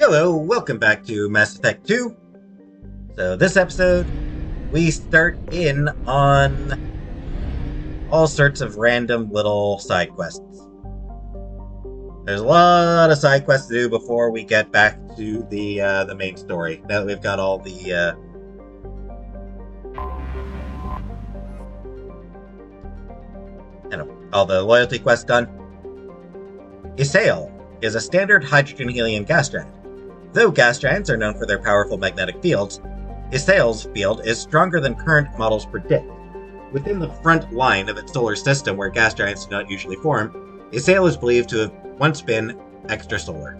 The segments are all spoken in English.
Hello, welcome back to Mass Effect 2. So this episode, we start in on all sorts of random little side quests. There's a lot of side quests to do before we get back to the main story. Now that we've got all the all the loyalty quests done. Isael is a standard hydrogen-helium gas giant. Though gas giants are known for their powerful magnetic fields, Isael's field is stronger than current models predict. Within the front line of its solar system, where gas giants do not usually form, Isael is believed to have once been extrasolar.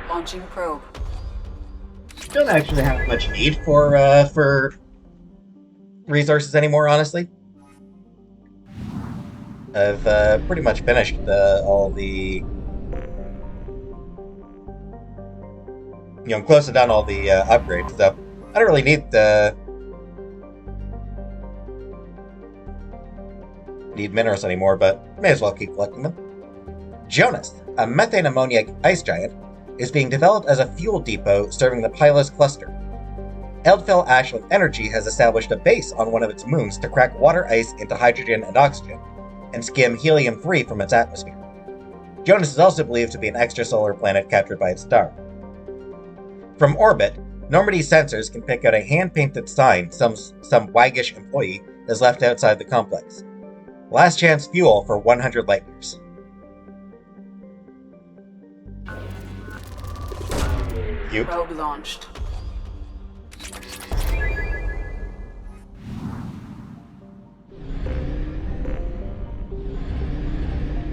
Launching probe. Don't actually have much need for resources anymore, honestly. I've pretty much finished all the... close to done all the upgrades, so I don't really need minerals anymore, but may as well keep collecting them. Jonas, a methane ammonia ice giant, is being developed as a fuel depot serving the Pylos cluster. Eldfell Ashland Energy has established a base on one of its moons to crack water ice into hydrogen and oxygen, and skim helium-3 from its atmosphere. Jonas is also believed to be an extrasolar planet captured by its star. From orbit, Normandy sensors can pick out a hand-painted sign some waggish employee has left outside the complex. Last chance fuel for 100 light years. Probe launched.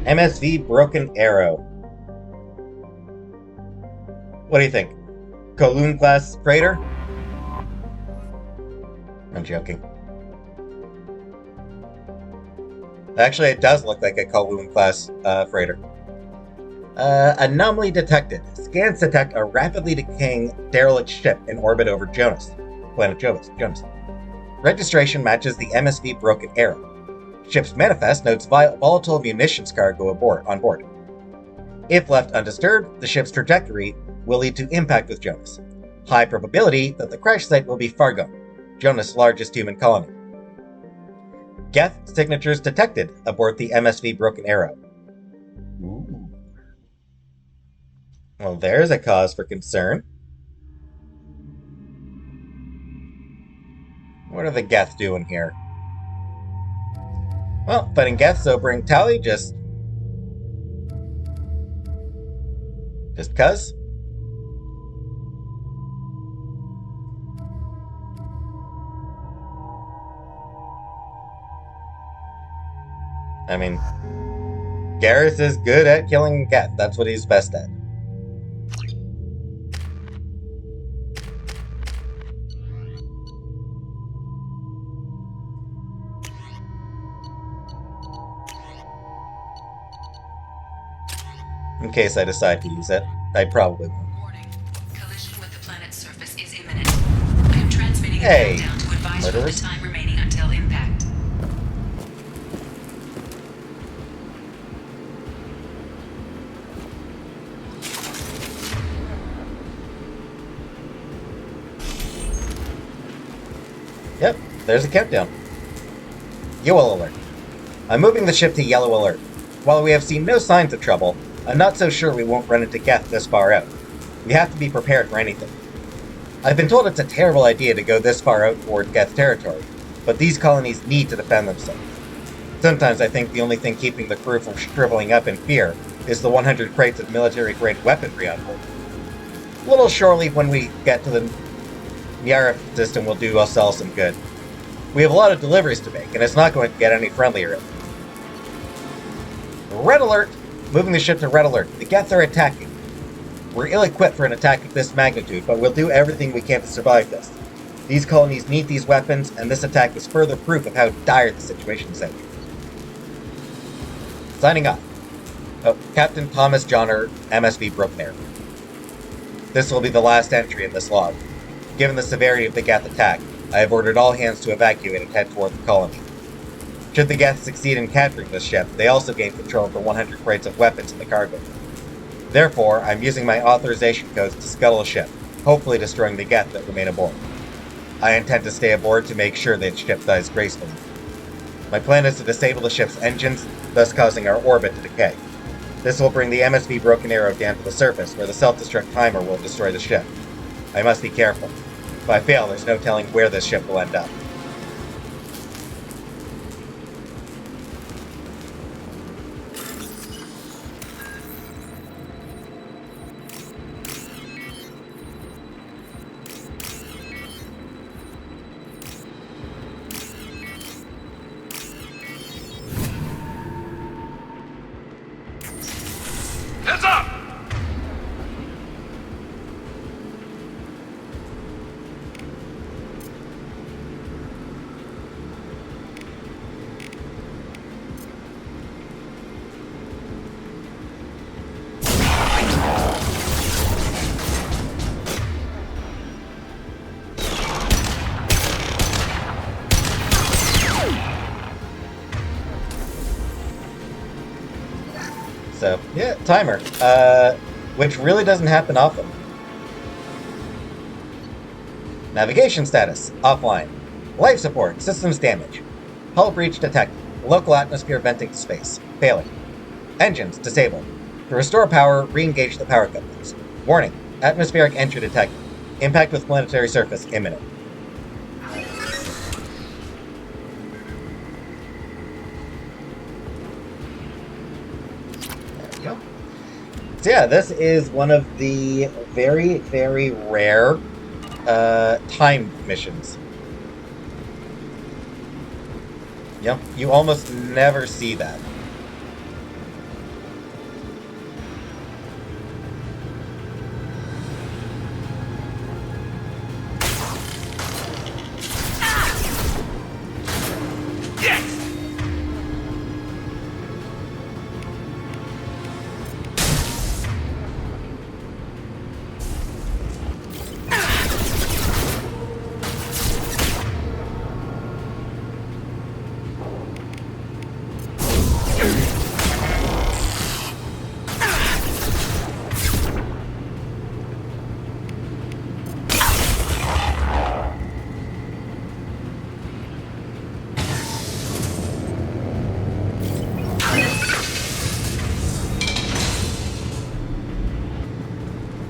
MSV Broken Arrow. What do you think? Kowloon class freighter? I'm joking. Actually, it does look like a Kowloon class freighter. Anomaly detected. Scans detect a rapidly decaying derelict ship in orbit over Jonas. Planet Jonas. Registration matches the MSV Broken Arrow. Ship's manifest notes volatile munitions cargo on board. If left undisturbed, the ship's trajectory will lead to impact with Jonas. High probability that the crash site will be Fargo, Jonas' largest human colony. Geth signatures detected aboard the MSV Broken Arrow. Ooh. Well, there's a cause for concern. What are the Geth doing here? Well, fighting Geth, so bring Tally, just cuz. I mean, Garrus is good at killing Geth. That's what he's best at. In case I decide to use it, I probably won't. Warning. Collision with the planet's surface is imminent. I am transmitting a countdown to advise you of the time remaining until impact. Yep, there's a countdown. Yellow alert. I'm moving the ship to yellow alert. While we have seen no signs of trouble, I'm not so sure we won't run into Geth this far out. We have to be prepared for anything. I've been told it's a terrible idea to go this far out toward Geth territory, but these colonies need to defend themselves. Sometimes I think the only thing keeping the crew from shriveling up in fear is the 100 crates of military-grade weaponry on board. A little shore leave when we get to the Nyara system will do ourselves some good. We have a lot of deliveries to make, and it's not going to get any friendlier. Red alert! Moving the ship to red alert. The Geth are attacking. We're ill-equipped for an attack of this magnitude, but we'll do everything we can to survive this. These colonies need these weapons, and this attack is further proof of how dire the situation is out here. Signing off. Oh, Captain Thomas Johnner, MSV Broken Arrow. This will be the last entry in this log. Given the severity of the Geth attack, I have ordered all hands to evacuate and head toward the colony. Should the Geth succeed in capturing this ship, they also gain control of the 100 crates of weapons in the cargo. Therefore, I'm using my authorization codes to scuttle a ship, hopefully destroying the Geth that remain aboard. I intend to stay aboard to make sure that ship dies gracefully. My plan is to disable the ship's engines, thus causing our orbit to decay. This will bring the MSV Broken Arrow down to the surface, where the self-destruct timer will destroy the ship. I must be careful. If I fail, there's no telling where this ship will end up. Heads up! So, yeah, timer. Which really doesn't happen often. Navigation status, offline. Life support, systems damage. Hull breach detected. Local atmosphere venting to space. Failing. Engines, disabled. To restore power, re-engage the power couplings. Warning, atmospheric entry detected. Impact with planetary surface imminent. Go. So yeah, this is one of the very, very rare timed missions. Yep, you almost never see that.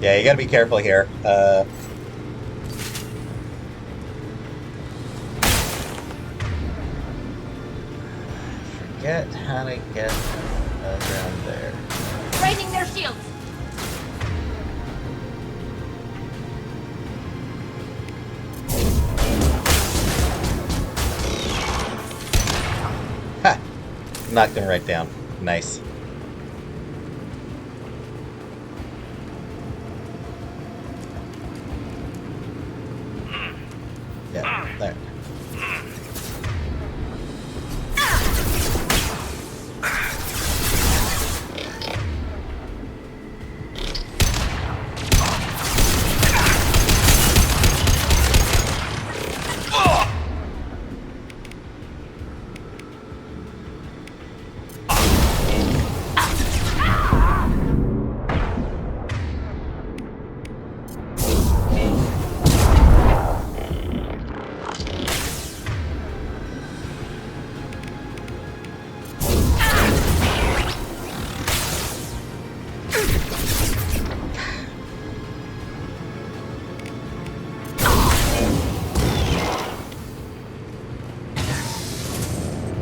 Yeah, you gotta be careful here. Forget how to get around there. Raising their shields. Ha! Knocked him right down. Nice. Yeah, there.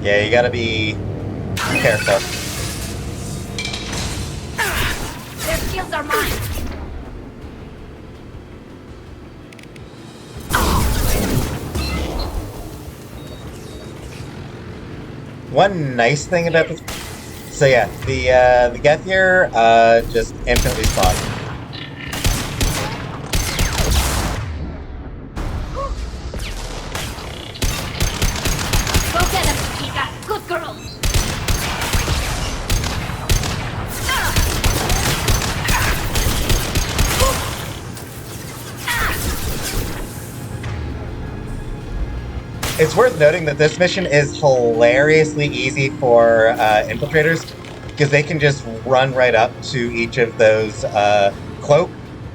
Yeah, you gotta be careful. Their shields are mine. One nice thing about this... So yeah, the Gethier just instantly spawn. Go get them, Chica. Good girl. It's worth noting that this mission is hilariously easy for infiltrators, Because they can just run right up to each of those cloak,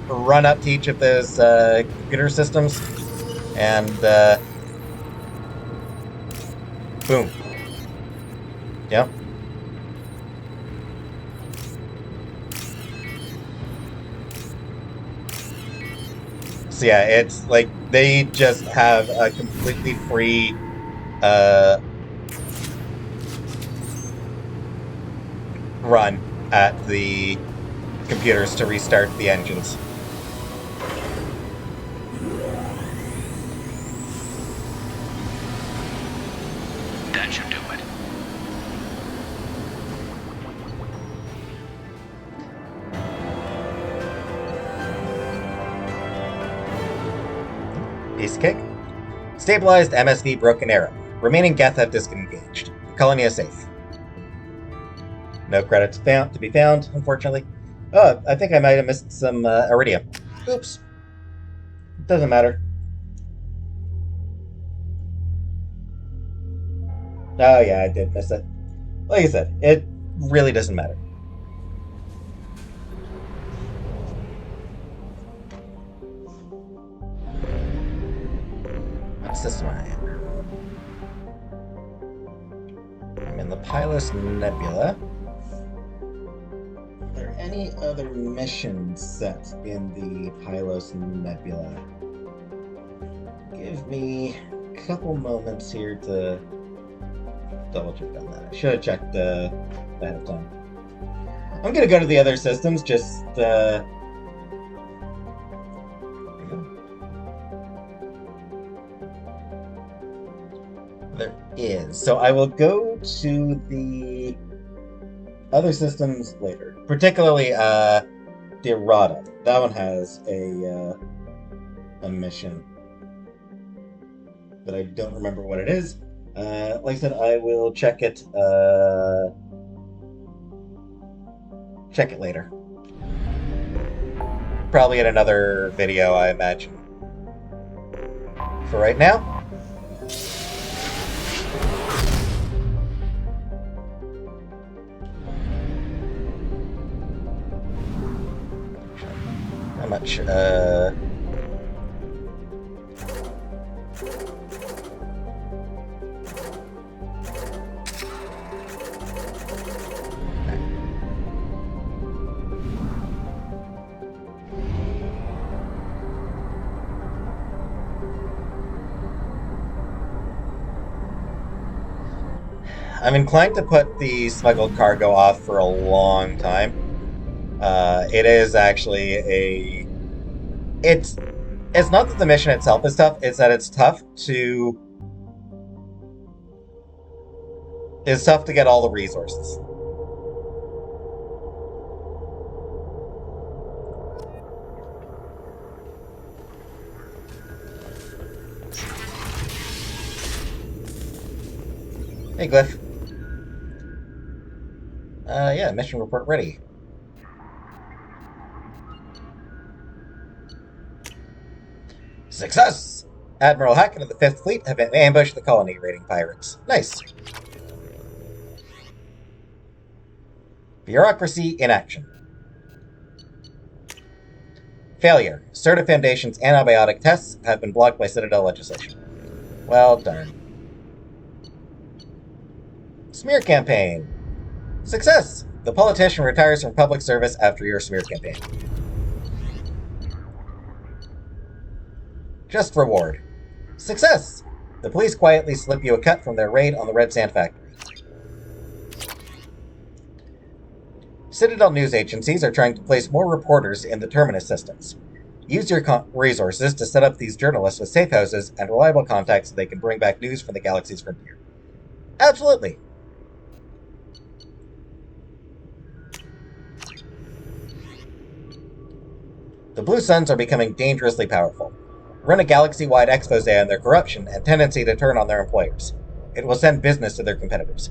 run up to each of those computer systems, and boom. Yep. So yeah, it's like they just have a completely free run at the computers to restart the engines. That should do it. Piece of cake. Stabilized MSV Broken Arrow. Remaining Geth have disengaged. The colony is safe. No credits found to be found, unfortunately. Oh, I think I might have missed some iridium. Oops. Doesn't matter. Oh yeah, I did miss it. Like I said, it really doesn't matter. What system am I in? I'm in the Pylos Nebula. Are there any other missions set in the Pylos Nebula? Give me a couple moments here to double check on that. I should have checked ahead of time. I'm gonna go to the other systems, just there is. So I will go to the other systems later. Particularly the Errata. That one has a mission. But I don't remember what it is. Like I said, I will check it later. Probably in another video, I imagine. For right now, how much, I'm inclined to put the smuggled cargo off for a long time. It is actually it's not that the mission itself is tough, it's that it's tough to get all the resources. Hey, Glyph. Yeah, mission report ready. Success! Admiral Hackett of the 5th Fleet have ambushed the colony, raiding pirates. Nice. Bureaucracy in action. Failure. Certa Foundation's antibiotic tests have been blocked by Citadel legislation. Well, darn. Smear campaign. Success! The politician retires from public service after your smear campaign. Just reward. Success! The police quietly slip you a cut from their raid on the Red Sand Factory. Citadel news agencies are trying to place more reporters in the Terminus systems. Use your resources to set up these journalists with safe houses and reliable contacts so they can bring back news from the galaxy's frontier. Absolutely! The Blue Suns are becoming dangerously powerful. Run a galaxy-wide expose on their corruption and tendency to turn on their employers. It will send business to their competitors.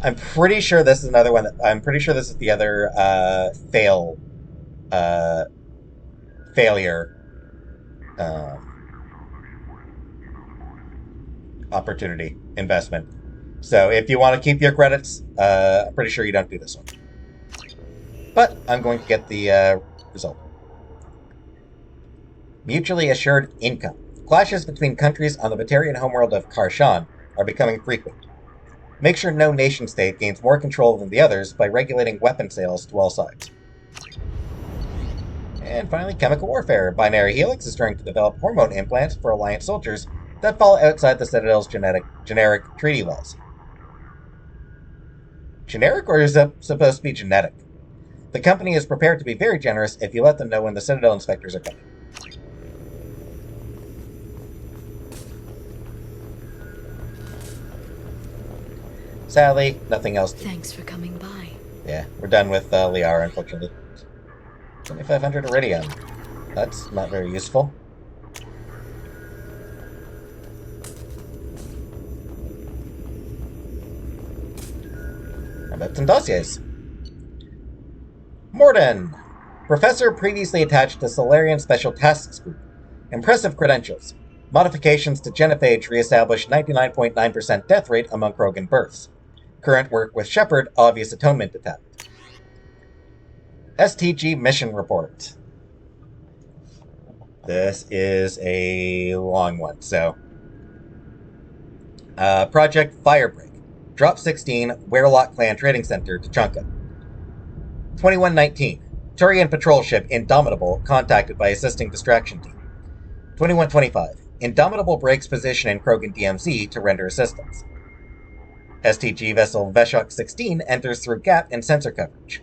I'm pretty sure this is another one. I'm pretty sure this is the other failure opportunity investment. So if you want to keep your credits, I'm pretty sure you don't do this one. But I'm going to get the result. Mutually assured income. Clashes between countries on the Batarian homeworld of Karshan are becoming frequent. Make sure no nation-state gains more control than the others by regulating weapon sales to all sides. And finally, chemical warfare. Binary Helix is trying to develop hormone implants for Alliance soldiers that fall outside the Citadel's generic treaty laws. Generic, or is it supposed to be genetic? The company is prepared to be very generous if you let them know when the Citadel inspectors are coming. Sadly, nothing else. Thanks for coming by. Yeah, we're done with Liara, unfortunately. 2,500 iridium. That's not very useful. How about some dossiers? Morden! Professor previously attached to Solarian Special Tasks Group. Impressive credentials. Modifications to genophage reestablish 99.9% death rate among Krogan births. Current work with Shepard, obvious atonement detect. STG mission report. This is a long one, so. Project Firebreak. Drop 16, Werelock Clan Trading Center, Tuchanka. 2119. Turian patrol ship Indomitable contacted by assisting distraction team. 2125. Indomitable breaks position in Krogan DMZ to render assistance. STG vessel Veshok 16 enters through gap in sensor coverage.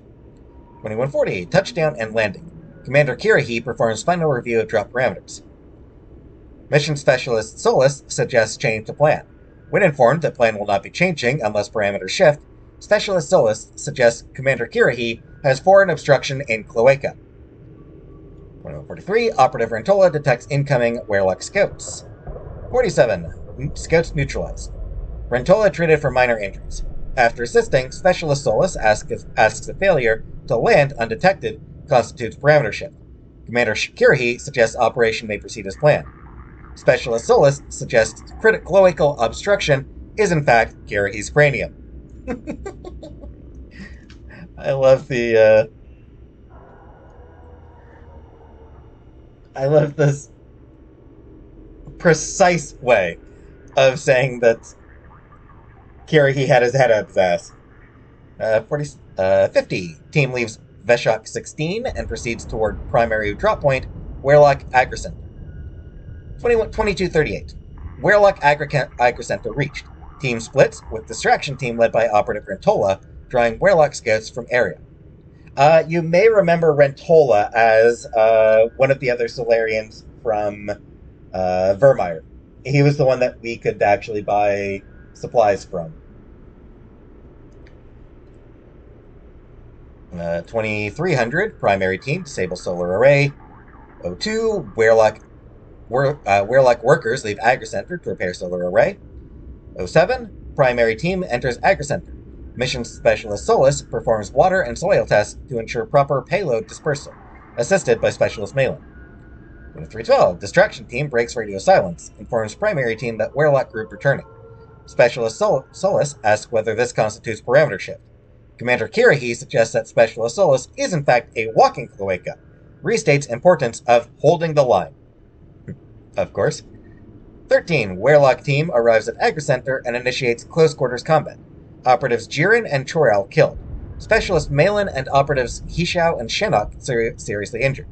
2140. Touchdown and landing. Commander Kirahi performs final review of drop parameters. Mission Specialist Solus suggests change to plan. When informed that plan will not be changing unless parameters shift, Specialist Solus suggests Commander Kirahi has foreign obstruction in Cloaca. 2143. Operative Rentola detects incoming Werelock scouts. 47. Scouts neutralized. Rentola treated for minor injuries. After assisting, Specialist Solus asks if failure to land undetected constitutes parameter shift. Commander Kirahi suggests operation may proceed as planned. Specialist Solus suggests cloacal obstruction is in fact Kirahi's cranium. I love the I love this precise way of saying that Kirahi had his head up his ass. 50. Team leaves Veshok 16 and proceeds toward primary drop point, Werelock Agricent. 2238. Werelock Agricent reached. Team splits, with distraction team led by Operative Rentola, drawing Werelock scouts from area. You may remember Rentola as one of the other Solarians from Vermeer. He was the one that we could actually buy supplies from. 2300, primary team, disable solar array. 02, Werelock workers leave Agricenter to repair solar array. 07, primary team enters Agricenter. Mission Specialist Solus performs water and soil tests to ensure proper payload dispersal, assisted by Specialist Malin. 2312, distraction team breaks radio silence, informs primary team that Werelock group returning. Specialist Solus asks whether this constitutes parameter shift. Commander Kirahi suggests that Specialist Solus is in fact a walking cloaca, restates importance of holding the line. Of course. 13. Werelock team arrives at Agricenter and initiates close quarters combat. Operatives Jiren and Chorel killed. Specialist Malin and operatives Hishao and Shinnok seriously injured.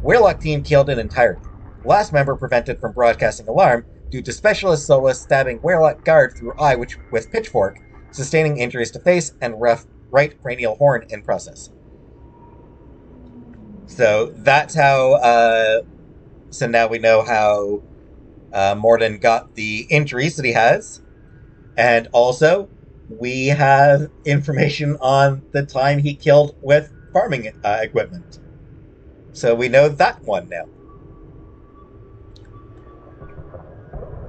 Werelock team killed in entirety. Last member prevented from broadcasting alarm due to Specialist Solus stabbing Werelock guard through eye with pitchfork, sustaining injuries to face and right cranial horn in process. So that's how, so now we know how Morden got the injuries that he has. And also, we have information on the time he killed with farming equipment. So we know that one now.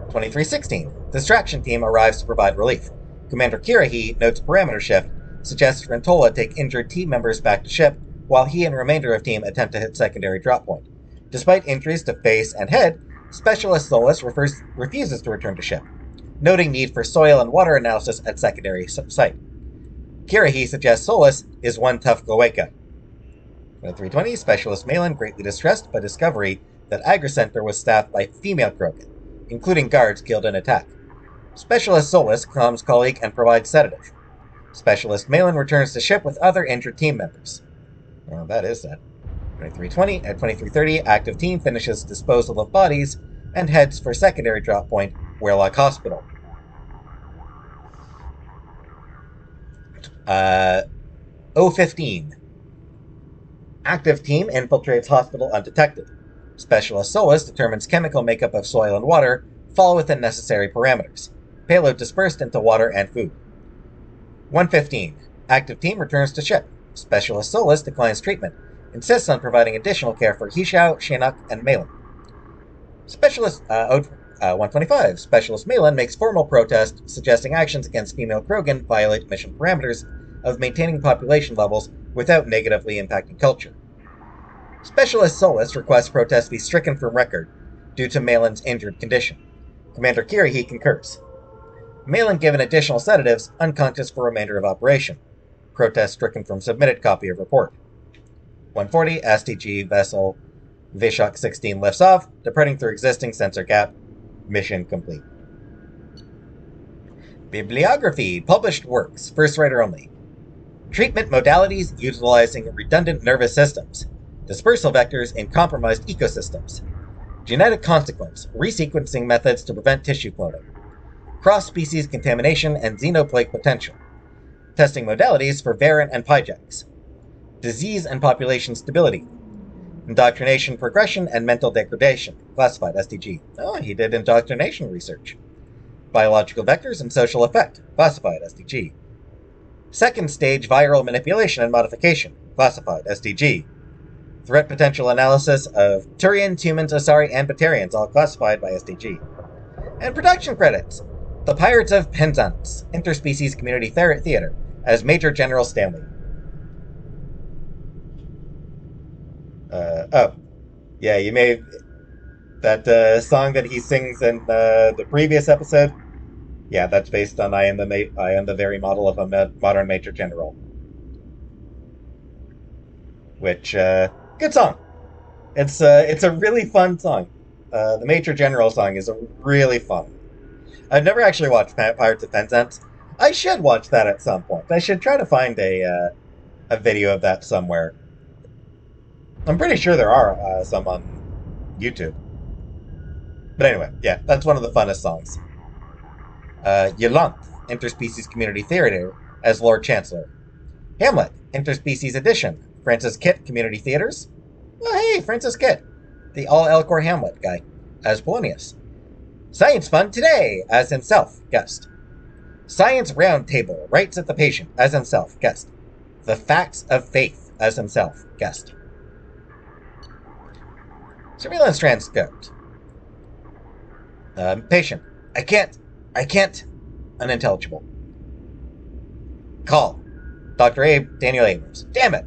2316. Distraction team arrives to provide relief. Commander Kirahi notes parameter shift, suggests Rentola take injured team members back to ship, while he and remainder of team attempt to hit secondary drop point. Despite injuries to face and head, Specialist Solus refuses to return to ship, noting need for soil and water analysis at secondary site. Kirahi suggests Solus is one tough cloaca. 2320, Specialist Malin greatly distressed by discovery that Agra Center was staffed by female Krogan, including guards killed in attack. Specialist Solus calms colleague and provides sedative. Specialist Malin returns to ship with other injured team members. Well, that is that. 2320 at 2330, active team finishes disposal of bodies and heads for secondary drop point, Warlock Hospital. 015. Active team infiltrates hospital undetected. Specialist Solus determines chemical makeup of soil and water fall within necessary parameters. Payload dispersed into water and food. 115. Active team returns to ship. Specialist Solus declines treatment, insists on providing additional care for Hishao, Shinnok, and Malin. Specialist 125. Specialist Malin makes formal protest, suggesting actions against female Krogan violate mission parameters of maintaining population levels without negatively impacting culture. Specialist Solus requests protest be stricken from record due to Malin's injured condition. Commander Kirihi concurs. Malin given additional sedatives, unconscious for remainder of operation. Protest stricken from submitted copy of report. 140, STG vessel Vishok 16 lifts off, departing through existing sensor gap. Mission complete. Bibliography. Published works. First writer only. Treatment modalities utilizing redundant nervous systems. Dispersal vectors in compromised ecosystems. Genetic consequence. Resequencing methods to prevent tissue cloning. Cross-species contamination and xenoplague potential. Testing modalities for variant and Pyjax. Disease and population stability. Indoctrination progression and mental degradation. Classified SDG. Oh, he did indoctrination research. Biological vectors and social effect. Classified SDG. Second stage viral manipulation and modification. Classified SDG. Threat potential analysis of Turian, humans, Asari, and Batarians, all classified by SDG. And production credits. The Pirates of Penzance, Interspecies Community Theater, as Major General Stanley. Yeah, you may... That song that he sings in the previous episode, yeah, that's based on I am the very model of a modern Major General. Which, good song. It's a really fun song. The Major General song is really fun. I've never actually watched Pirates of Penzance. I should watch that at some point. I should try to find a video of that somewhere. I'm pretty sure there are some on YouTube. But anyway, yeah, that's one of the funnest songs. Yolanthe, Interspecies Community Theater, as Lord Chancellor. Hamlet, Interspecies Edition, Francis Kitt Community Theaters. Oh, hey, Francis Kitt, the all-Elcor Hamlet guy, as Polonius. Science Fund Today, as himself, guest. Science Roundtable, Rights at the Patient, as himself, guest. The Facts of Faith, as himself, guest. Surveillance transcript. Patient. I can't. Unintelligible. Call. Dr. Abe, Daniel Abrams. Damn it!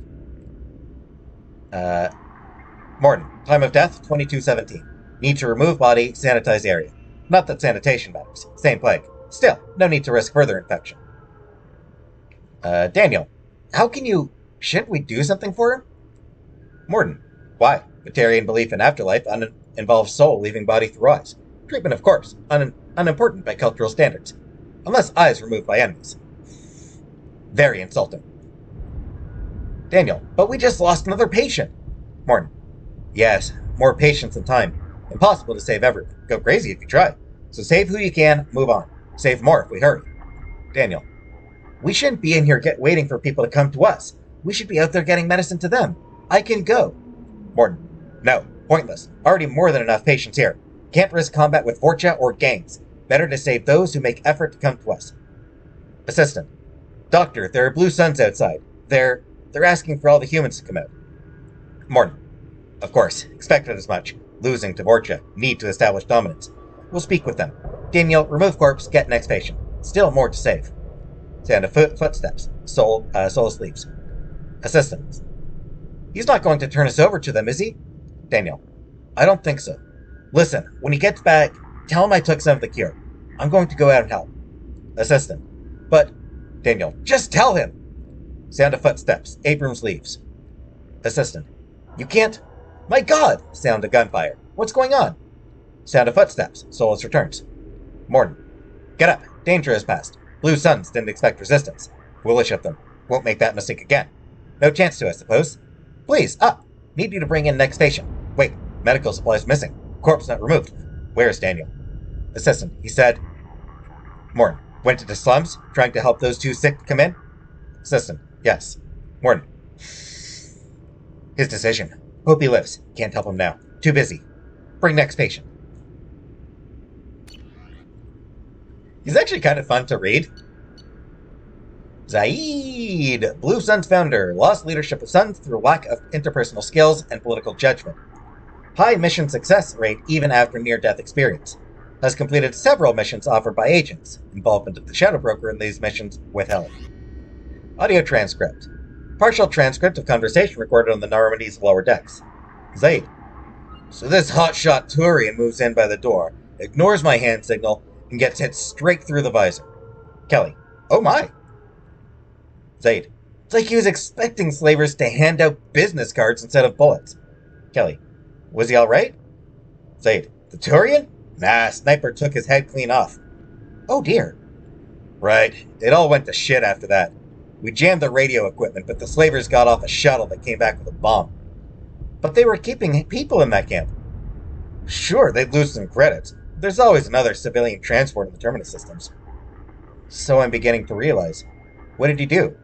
Morton. Time of death, 2217. Need to remove body, sanitize area. Not that sanitation matters. Same plague. Still, no need to risk further infection. Daniel. How can you... Shouldn't we do something for him? Morton. Why? Batarian belief in afterlife involves soul leaving body through eyes. Treatment, of course, unimportant by cultural standards. Unless eyes removed by enemies. Very insulting. Daniel, but we just lost another patient. Morton. Yes, more patience and time. Impossible to save everyone. Go crazy if you try. So save who you can, move on. Save more if we hurry. Daniel. We shouldn't be in here waiting for people to come to us. We should be out there getting medicine to them. I can go. Morton. No, pointless. Already more than enough patients here. Can't risk combat with Vorcha or gangs. Better to save those who make effort to come to us. Assistant. Doctor, there are blue suns outside. They're asking for all the humans to come out. Morton. Of course, expected as much. Losing to Vorcha. Need to establish dominance. We'll speak with them. Daniel, remove corpse, get next patient. Still more to save. Sound of footsteps. Solus leaves. Assistant. He's not going to turn us over to them, is he? Daniel. I don't think so. Listen, when he gets back, tell him I took some of the cure. I'm going to go out and help. Assistant. But, Daniel, just tell him! Sound of footsteps. Abrams leaves. Assistant. You can't... My God! Sound of gunfire. What's going on? Sound of footsteps. Solus returns. Morton. Get up. Danger has passed. Blue Suns didn't expect resistance. Foolish of them. Won't make that mistake again. No chance to, I suppose. Please, up. Need you to bring in next patient. Wait, medical supplies missing. Corpse not removed. Where is Daniel? Assistant. He said... Morton. Went into slums, trying to help those too sick to come in? Assistant. Yes. Morton. His decision. Hope he lives. Can't help him now. Too busy. Bring next patient. He's actually kind of fun to read. Zaid, Blue Suns founder, lost leadership of Suns through lack of interpersonal skills and political judgment. High mission success rate even after near-death experience. Has completed several missions offered by agents. Involvement of the Shadow Broker in these missions withheld. Audio transcript. Partial transcript of conversation recorded on the Normandy's lower decks. Zaid. So this hotshot Turian moves in by the door, ignores my hand signal, and gets hit straight through the visor. Kelly. Oh my. Zaid. It's like he was expecting slavers to hand out business cards instead of bullets. Kelly. Was he alright? Zaid. The Turian? Nah, Sniper took his head clean off. Oh dear. Right. It all went to shit after that. We jammed the radio equipment, but the slavers got off a shuttle that came back with a bomb. But they were keeping people in that camp. Sure, they'd lose some credits. There's always another civilian transport in the terminus systems. So I'm beginning to realize. What did he do?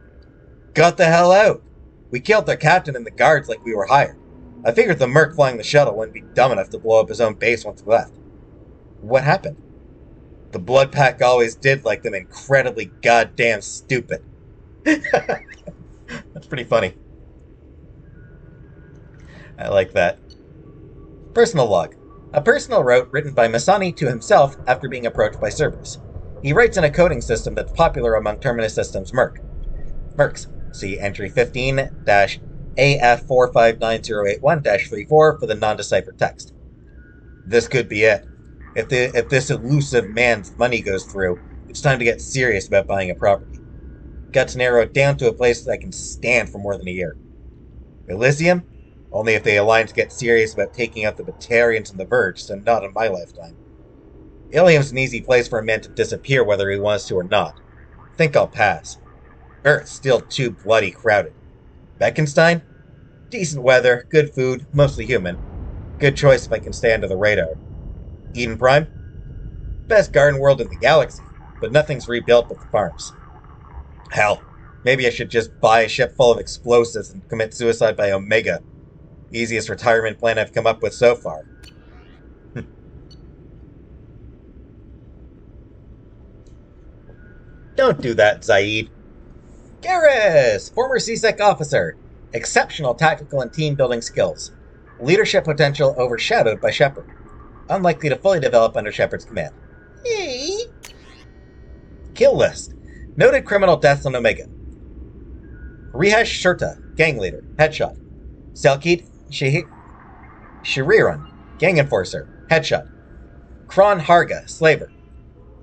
Got the hell out. We killed their captain and the guards like we were hired. I figured the merc flying the shuttle wouldn't be dumb enough to blow up his own base once we left. What happened? The Blood Pack always did like them incredibly goddamn stupid. That's pretty funny. I like that. Personal log. A personal note written by Masani to himself after being approached by servers. He writes in a coding system that's popular among Terminus Systems mercs. See entry 15-AF459081-34 for the non-deciphered text. This could be it. If this elusive man's money goes through, it's time to get serious about buying a property. Got to narrow it down to a place that I can stand for more than a year. Elysium? Only if the Alliance gets serious about taking out the Batarians and the Verge, so not in my lifetime. Ilium's an easy place for a man to disappear whether he wants to or not. Think I'll pass. Earth's still too bloody crowded. Beckenstein? Decent weather, good food, mostly human. Good choice if I can stay under the radar. Eden Prime? Best garden world in the galaxy, but nothing's rebuilt but the farms. Hell, maybe I should just buy a ship full of explosives and commit suicide by Omega. Easiest retirement plan I've come up with so far. Don't do that, Zaid. Garrus, former CSEC officer. Exceptional tactical and team-building skills. Leadership potential overshadowed by Shepard. Unlikely to fully develop under Shepard's command. Hey. Kill list. Noted criminal deaths on Omega. Rihesh Shurta, gang leader, headshot. Selkit Shiriran, gang enforcer, headshot. Kron Harga, slaver.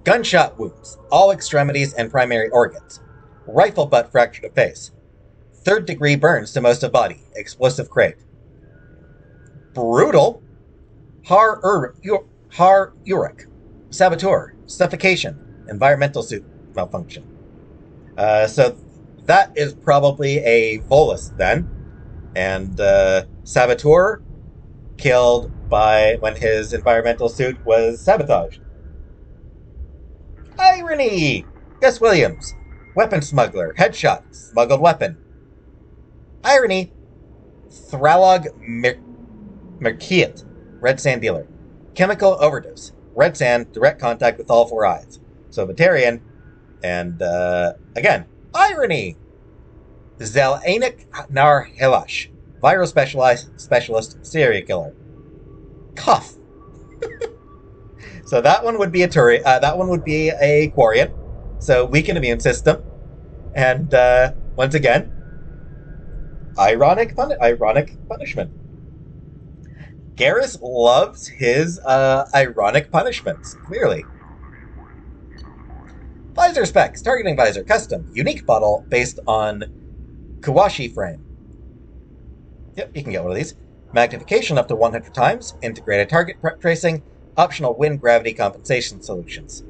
Gunshot wounds, all extremities and primary organs. Rifle butt fracture to face. 3rd degree burns to most of body, explosive crate. Brutal. Har Uruk, saboteur, suffocation, environmental suit malfunction. So that is probably a Volus then. And saboteur killed by when his environmental suit was sabotaged. Irony! Gus Williams, weapon smuggler, headshot, smuggled weapon. Irony! Thralog Merkiat, red sand dealer. Chemical overdose. Red sand, direct contact with all 4 eyes. So Batarian, and again, irony! Zelanik Nar Helash, viral specialist, serial killer. Cough. So that one would be a that one would be a Quarian. So weakened immune system, and once again, ironic punishment. Garrus loves his ironic punishments, clearly. Visor specs, targeting visor, custom, unique bottle based on Kawashi frame. Yep, you can get one of these. Magnification up to 100 times, integrated target tracing, optional wind gravity compensation solutions.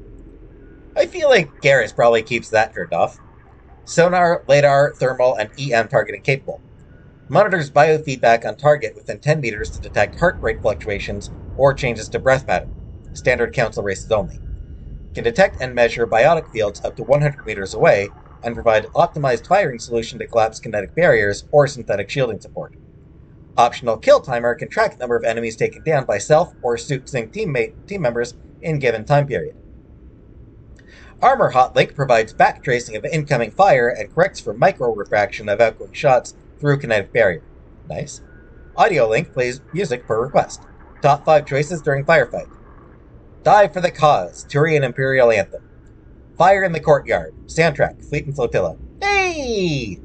I feel like Garrus probably keeps that turned off. Sonar, radar, thermal, and EM targeting capable. Monitors biofeedback on target within 10 meters to detect heart rate fluctuations or changes to breath pattern. Standard council races only. Can detect and measure biotic fields up to 100 meters away and provide optimized firing solution to collapse kinetic barriers or synthetic shielding support. Optional kill timer can track the number of enemies taken down by self or sync team members in given time period. Armor Hotlink provides back tracing of incoming fire and corrects for micro refraction of outgoing shots through kinetic barrier. Nice. Audio Link plays music per request. Top 5 choices during firefight. Die for the Cause, Turian Imperial Anthem. Fire in the Courtyard, soundtrack, Fleet and Flotilla. Hey!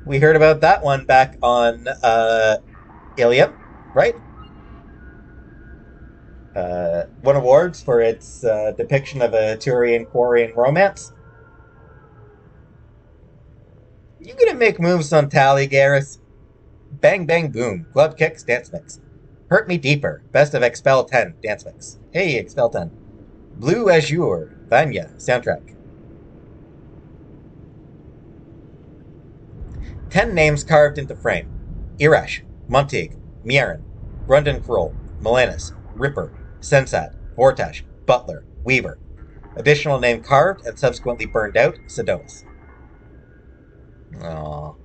We heard about that one back on Ilium, right? Won awards for its depiction of a Turian-Quarian romance. You gonna make moves on Tally, Garrus? Bang Bang Boom, Glove Kicks, Dance Mix. Hurt Me Deeper, Best of Expel 10, Dance Mix. Hey, Expel 10. Blue Azure, Vanya, soundtrack. 10 names carved into frame. Irash, Montague, Mierin, Grundon Kroll, Melanus, Ripper, Sensat, Vortash, Butler, Weaver. Additional name carved and subsequently burned out, Sedonis. Aww.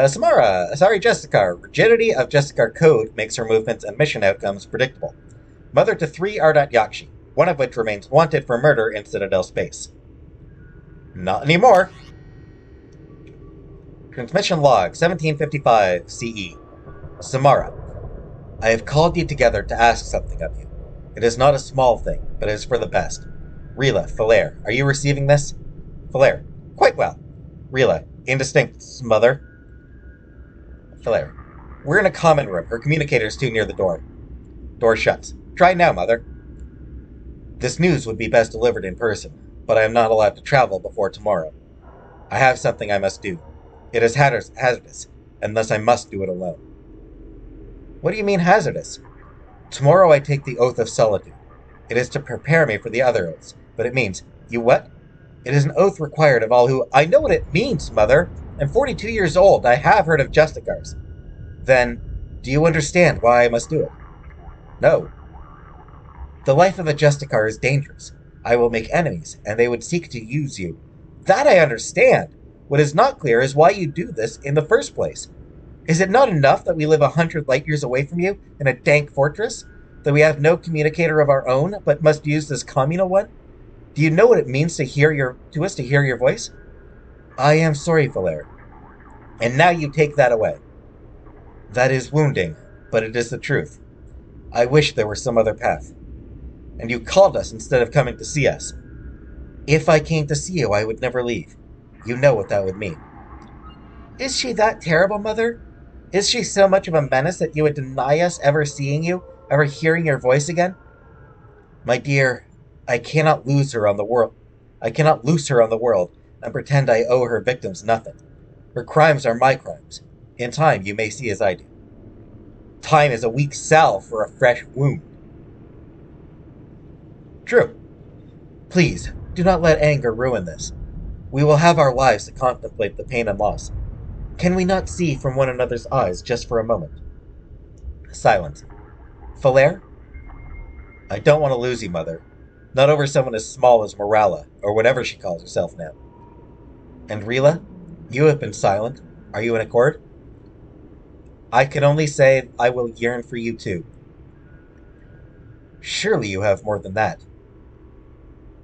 Samara, sorry Justicar. Rigidity of Justicar code makes her movements and mission outcomes predictable. Mother to 3 Ardat Yakshi, one of which remains wanted for murder in Citadel space. Not anymore. Transmission log, 1755 CE. Samara, I have called you together to ask something of you. It is not a small thing, but it is for the best. Rila, Falair, are you receiving this? Falair, quite well. Rila, indistinct, mother. Falair, we're in a common room. Her communicator's too near the door. Door shuts. Try now, mother. This news would be best delivered in person, but I am not allowed to travel before tomorrow. I have something I must do. It is hazardous, and thus I must do it alone. What do you mean hazardous? Tomorrow I take the Oath of Solitude. It is to prepare me for the other oaths, but it means, you what? It is an oath required of all who... I know what it means, mother. I'm 42 years old. I have heard of Justicars. Then, do you understand why I must do it? No. The life of a Justicar is dangerous. I will make enemies, and they would seek to use you. That I understand. What is not clear is why you do this in the first place. Is it not enough that we live 100 light years away from you in a dank fortress? That we have no communicator of our own, but must use this communal one? Do you know what it means to hear your voice? I am sorry, Falair. And now you take that away. That is wounding, but it is the truth. I wish there were some other path. And you called us instead of coming to see us. If I came to see you, I would never leave. You know what that would mean. Is she that terrible, Mother? Is she so much of a menace that you would deny us ever seeing you, ever hearing your voice again? My dear, I cannot lose her on the world. I cannot loose her on the world and pretend I owe her victims nothing. Her crimes are my crimes. In time, you may see as I do. Time is a weak salve for a fresh wound. True. Please, do not let anger ruin this. We will have our lives to contemplate the pain and loss. Can we not see from one another's eyes just for a moment? Silence. Falair? I don't want to lose you, Mother. Not over someone as small as Morala, or whatever she calls herself now. And Rila? You have been silent. Are you in accord? I can only say I will yearn for you too. Surely you have more than that.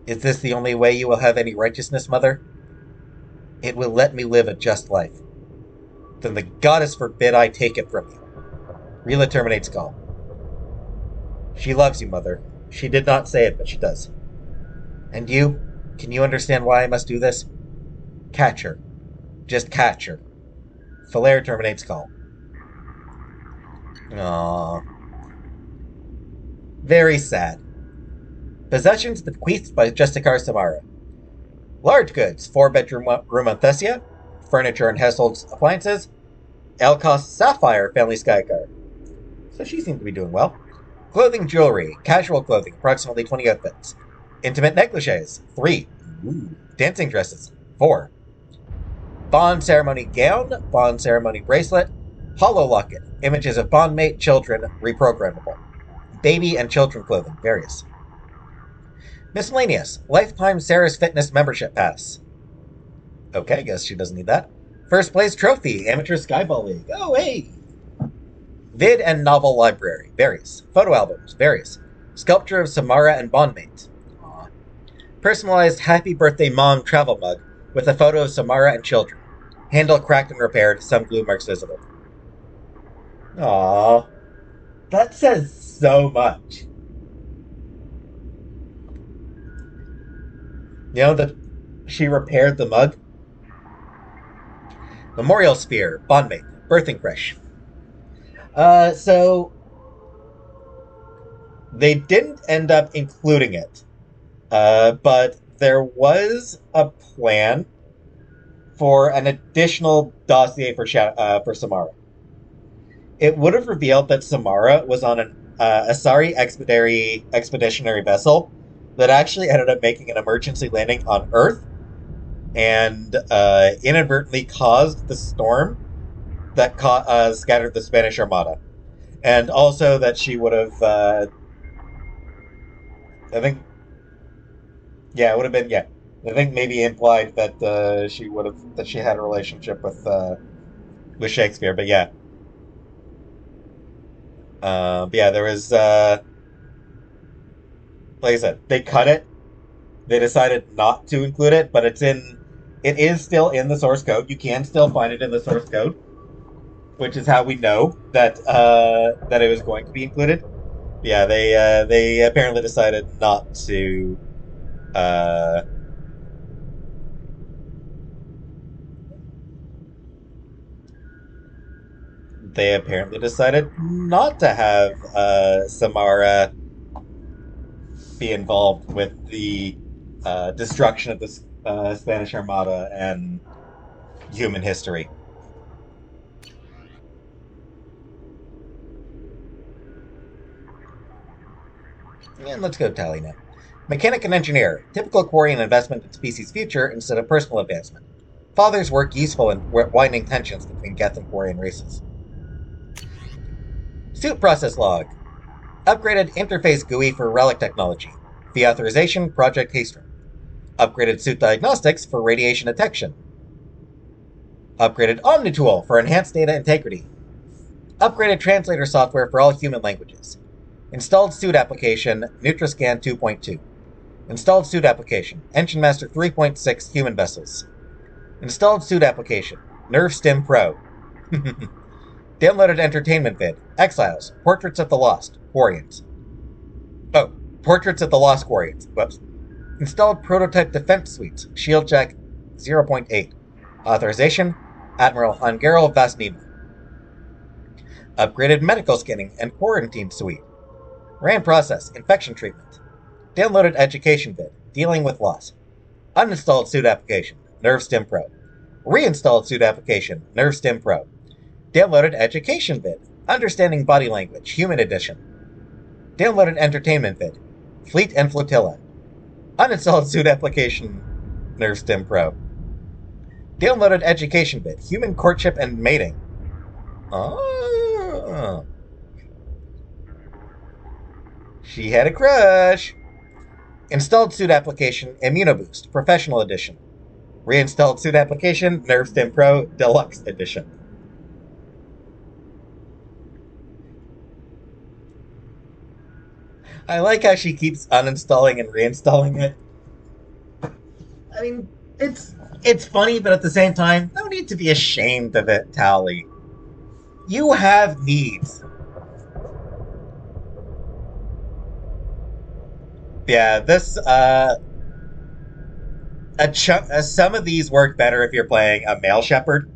Is this the only way you will have any righteousness, Mother? It will let me live a just life. Then the goddess forbid I take it from you. Rila terminates call. She loves you, Mother. She did not say it, but she does. And you? Can you understand why I must do this? Catch her. Just catch her. Falair terminates call. Aww. Very sad. Possessions bequeathed by Justicar Samara. Large goods, 4-bedroom room on Thessia. Furniture and household appliances. Elkos Sapphire family sky car. So she seemed to be doing well. Clothing, jewelry, casual clothing, approximately 20 outfits. Intimate negligees, 3. Ooh. Dancing dresses, 4. Bond ceremony gown, bond ceremony bracelet, hollow locket, images of bondmate, children, reprogrammable. Baby and children clothing, various. Miscellaneous, lifetime Sarah's Fitness membership pass. Okay, I guess she doesn't need that. First place trophy, amateur skyball league. Oh, hey! Vid and novel library, various. Photo albums, various. Sculpture of Samara and bondmate. Aww. Personalized happy birthday mom travel mug with a photo of Samara and children. Handle cracked and repaired, some glue marks visible. Aww. That says so much. You know that she repaired the mug? Memorial Spear, bondmate, birthing crush. So they didn't end up including it, but there was a plan for an additional dossier for Samara. It would have revealed that Samara was on an Asari expeditionary vessel that actually ended up making an emergency landing on Earth and inadvertently caused the storm that scattered the Spanish Armada. And also that she would have, I think, yeah, it would have been, yeah. I think maybe implied that she had a relationship with Shakespeare, but yeah. But yeah, there was, like I said, they cut it. They decided not to include it, but it is still in the source code. You can still find it in the source code, which is how we know that it was going to be included. Yeah, they apparently decided not to. They apparently decided not to have Samara be involved with the destruction of the Spanish Armada and human history. And let's go tally now. Mechanic and engineer. Typical Quarian investment in species' future instead of personal advancement. Father's work useful in widening tensions between Geth and Quarian races. Suit process log. Upgraded interface GUI for relic technology. The authorization, Project Haster. Upgraded suit diagnostics for radiation detection. Upgraded Omnitool for enhanced data integrity. Upgraded translator software for all human languages. Installed suit application, NutraScan 2.2. Installed suit application, Engine Master 3.6 human vessels. Installed suit application, Nerve Stim Pro. Downloaded entertainment vid, Exiles, Portraits of the Lost, Quarians. Oh, Portraits of the Lost Quarians. Whoops. Installed prototype defense suites, Shield Check 0.8. Authorization, Admiral Angeril Vasnima. Upgraded medical scanning and quarantine suite. Ran process, infection treatment. Downloaded education vid, dealing with loss. Uninstalled suit application, Nerve Stim Pro. Reinstalled suit application, Nerve Stim Pro. Downloaded education vid, understanding body language, human edition. Downloaded entertainment vid, Fleet and Flotilla. Uninstalled suit application, Nerve Stim Pro. Downloaded education vid, human courtship and mating. Oh. She had a crush. Installed suit application, Immunoboost, Professional Edition. Reinstalled suit application, Nerve Stim Pro, Deluxe Edition. I like how she keeps uninstalling and reinstalling it. I mean, it's funny, but at the same time, no need to be ashamed of it, Tally. You have needs. Yeah, this, some of these work better if you're playing a male shepherd.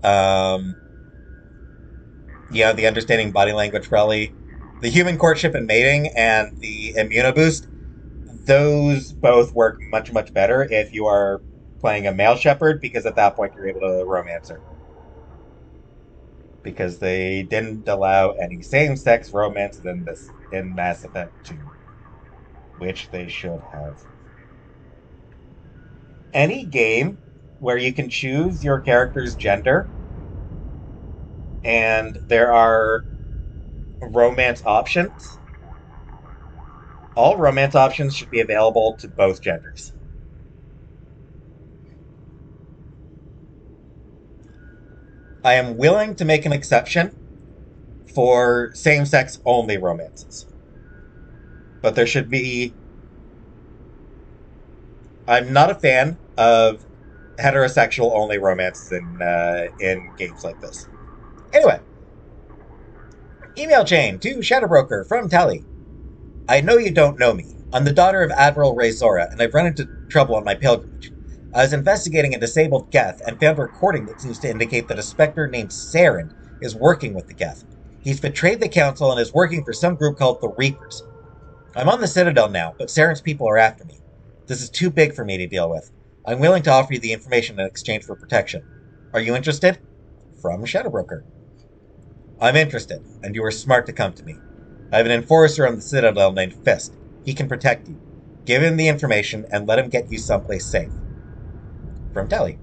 Yeah, the understanding body language probably. The human courtship and mating and the immunoboost, those both work much, much better if you are playing a male shepherd, because at that point you're able to romance her. Because they didn't allow any same-sex romance in Mass Effect 2, which they should have. Any game where you can choose your character's gender and there are romance options, all romance options should be available to both genders. I am willing to make an exception for same-sex only romances. But there should be... I'm not a fan of heterosexual only romances in games like this. Anyway, email chain to Shadowbroker from Tally. I know you don't know me. I'm the daughter of Admiral Ray Zora, and I've run into trouble on my pilgrimage. I was investigating a disabled Geth and found a recording that seems to indicate that a Spectre named Saren is working with the Geth. He's betrayed the Council and is working for some group called the Reapers. I'm on the Citadel now, but Saren's people are after me. This is too big for me to deal with. I'm willing to offer you the information in exchange for protection. Are you interested? From Shadowbroker. I'm interested, and you are smart to come to me. I have an enforcer on the Citadel named Fist. He can protect you. Give him the information and let him get you someplace safe. From Telly.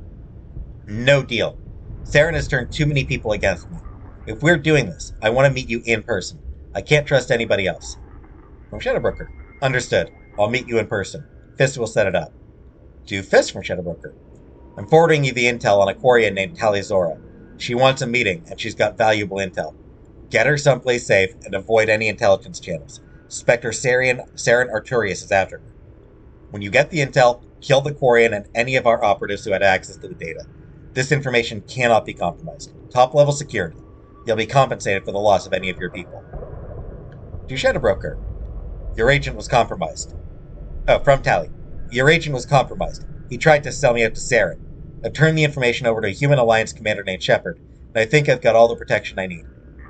No deal. Saren has turned too many people against me. If we're doing this, I want to meet you in person. I can't trust anybody else. From Shadowbroker. Understood. I'll meet you in person. Fist will set it up. To Fist from Shadowbroker. I'm forwarding you the intel on a Quarian named Tali Zora. She wants a meeting, and she's got valuable intel. Get her someplace safe and avoid any intelligence channels. Spectre Saren Arturius is after her. When you get the intel, kill the Quarian and any of our operatives who had access to the data. This information cannot be compromised. Top-level security. You'll be compensated for the loss of any of your people. To Shadowbroker. Your agent was compromised. Oh, from Tally. Your agent was compromised. He tried to sell me out to Saren. I've turned the information over to a Human Alliance commander named Shepard, and I think I've got all the protection I need.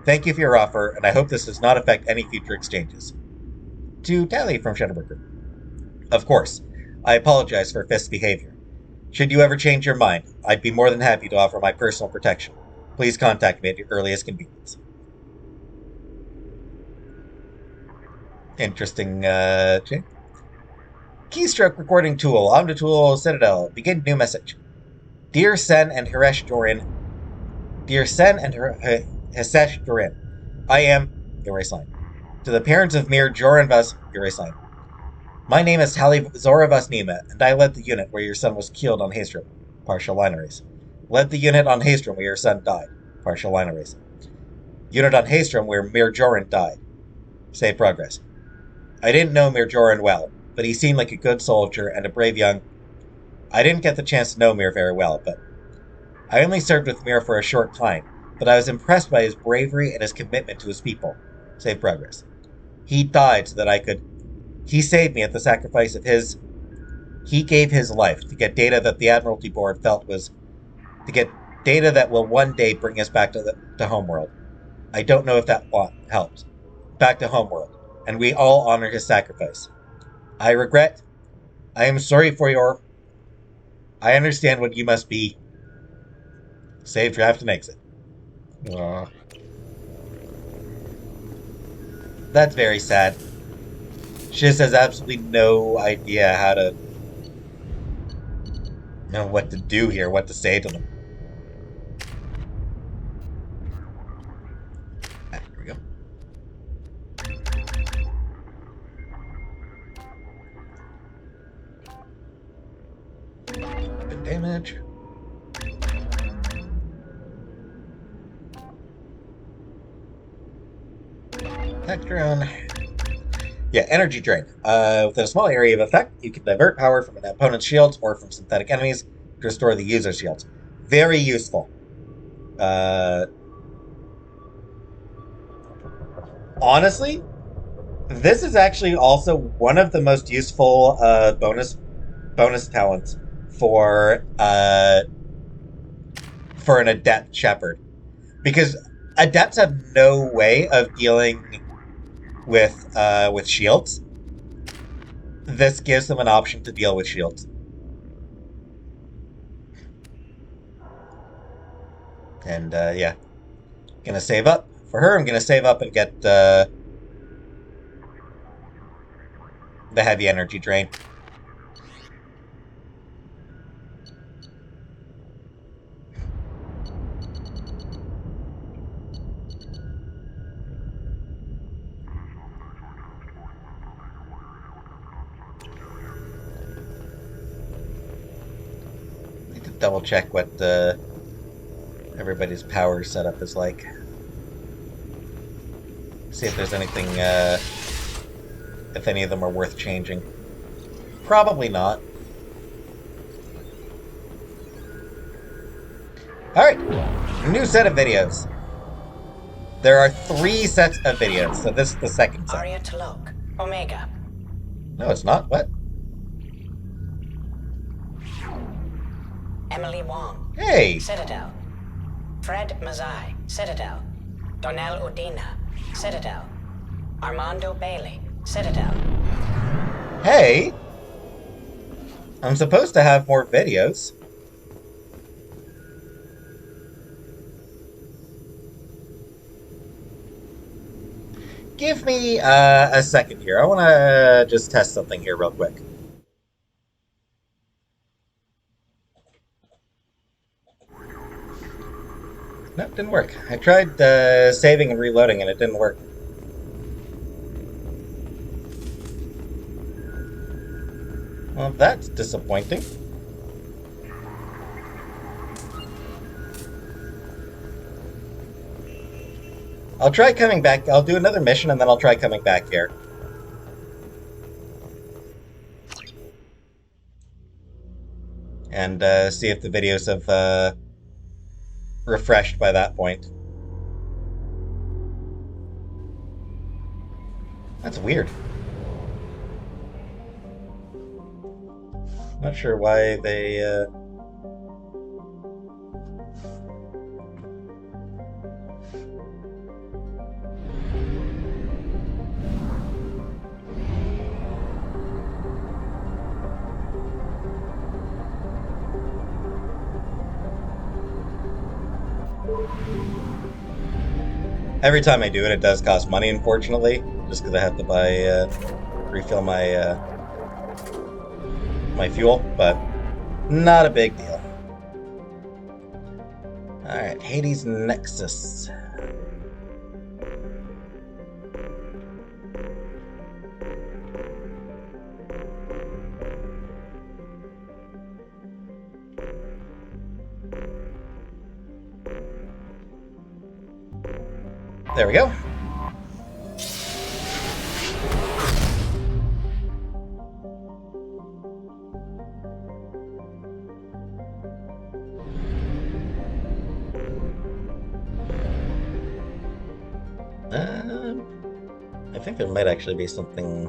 Thank you for your offer, and I hope this does not affect any future exchanges. To Tally from Shadowbroker. Of course. I apologize for Fist's behavior. Should you ever change your mind, I'd be more than happy to offer my personal protection. Please contact me at your earliest convenience. Interesting, chain. Keystroke recording tool. Omni tool Citadel. Begin new message. Dear Sen and Hiresh Dorin. Dear Sen and Hisesh Dorin. I am... Erase line. To the parents of Mir Joran Vas... Erase line. My name is Tali Zora Vasnima, and I led the unit where your son was killed on Haestrom. Partial line erase. Led the unit on Haestrom where your son died. Partial line erase. Unit on Haestrom where Mir Joran died. Save progress. I didn't know Mir Joran well, but he seemed like a good soldier and a brave young... I didn't get the chance to know Mir very well, but... I only served with Mir for a short time, but I was impressed by his bravery and his commitment to his people. Save progress. He died so that I could... He saved me at the sacrifice of his... He gave his life to get data that the Admiralty Board felt was... To get data that will one day bring us back to Homeworld. I don't know if that helps. Back to Homeworld. And we all honor his sacrifice. I regret... I am sorry for your... I understand what you must be. Save, draft, and exit. That's very sad. Shiz has absolutely no idea how to... know what to do here, what to say to them. Here we go. Good damage. Attack drone. Yeah, energy drain. Within a small area of effect, you can divert power from an opponent's shields or from synthetic enemies to restore the user's shields. Very useful. Honestly, this is actually also one of the most useful bonus talents for an adept shepherd, because adepts have no way of dealing with shields. this gives them an option to deal with shields. And, yeah. Gonna save up. For her, I'm gonna save up and get, the heavy energy drain. Need to double check what, everybody's power setup is like. See if there's anything, if any of them are worth changing. Probably not. Alright, new set of videos. There are 3 sets of videos, so this is the second set. Aria to look. Omega. No, it's not. What? Emily Wong. Hey! Citadel. Fred Mazai. Citadel. Donnell Udina. Citadel. Armando Bailey. Citadel. Hey! I'm supposed to have more videos. Give me a second here. I want to just test something here real quick. Nope, didn't work. I tried saving and reloading and it didn't work. Well, that's disappointing. I'll try coming back. I'll do another mission and then I'll try coming back here. And see if the videos have refreshed by that point. That's weird. Not sure why they every time I do it, it does cost money, unfortunately, just because I have to buy, refill my, my fuel, but not a big deal. Alright, Hades Nexus. There we go. I think there might actually be something.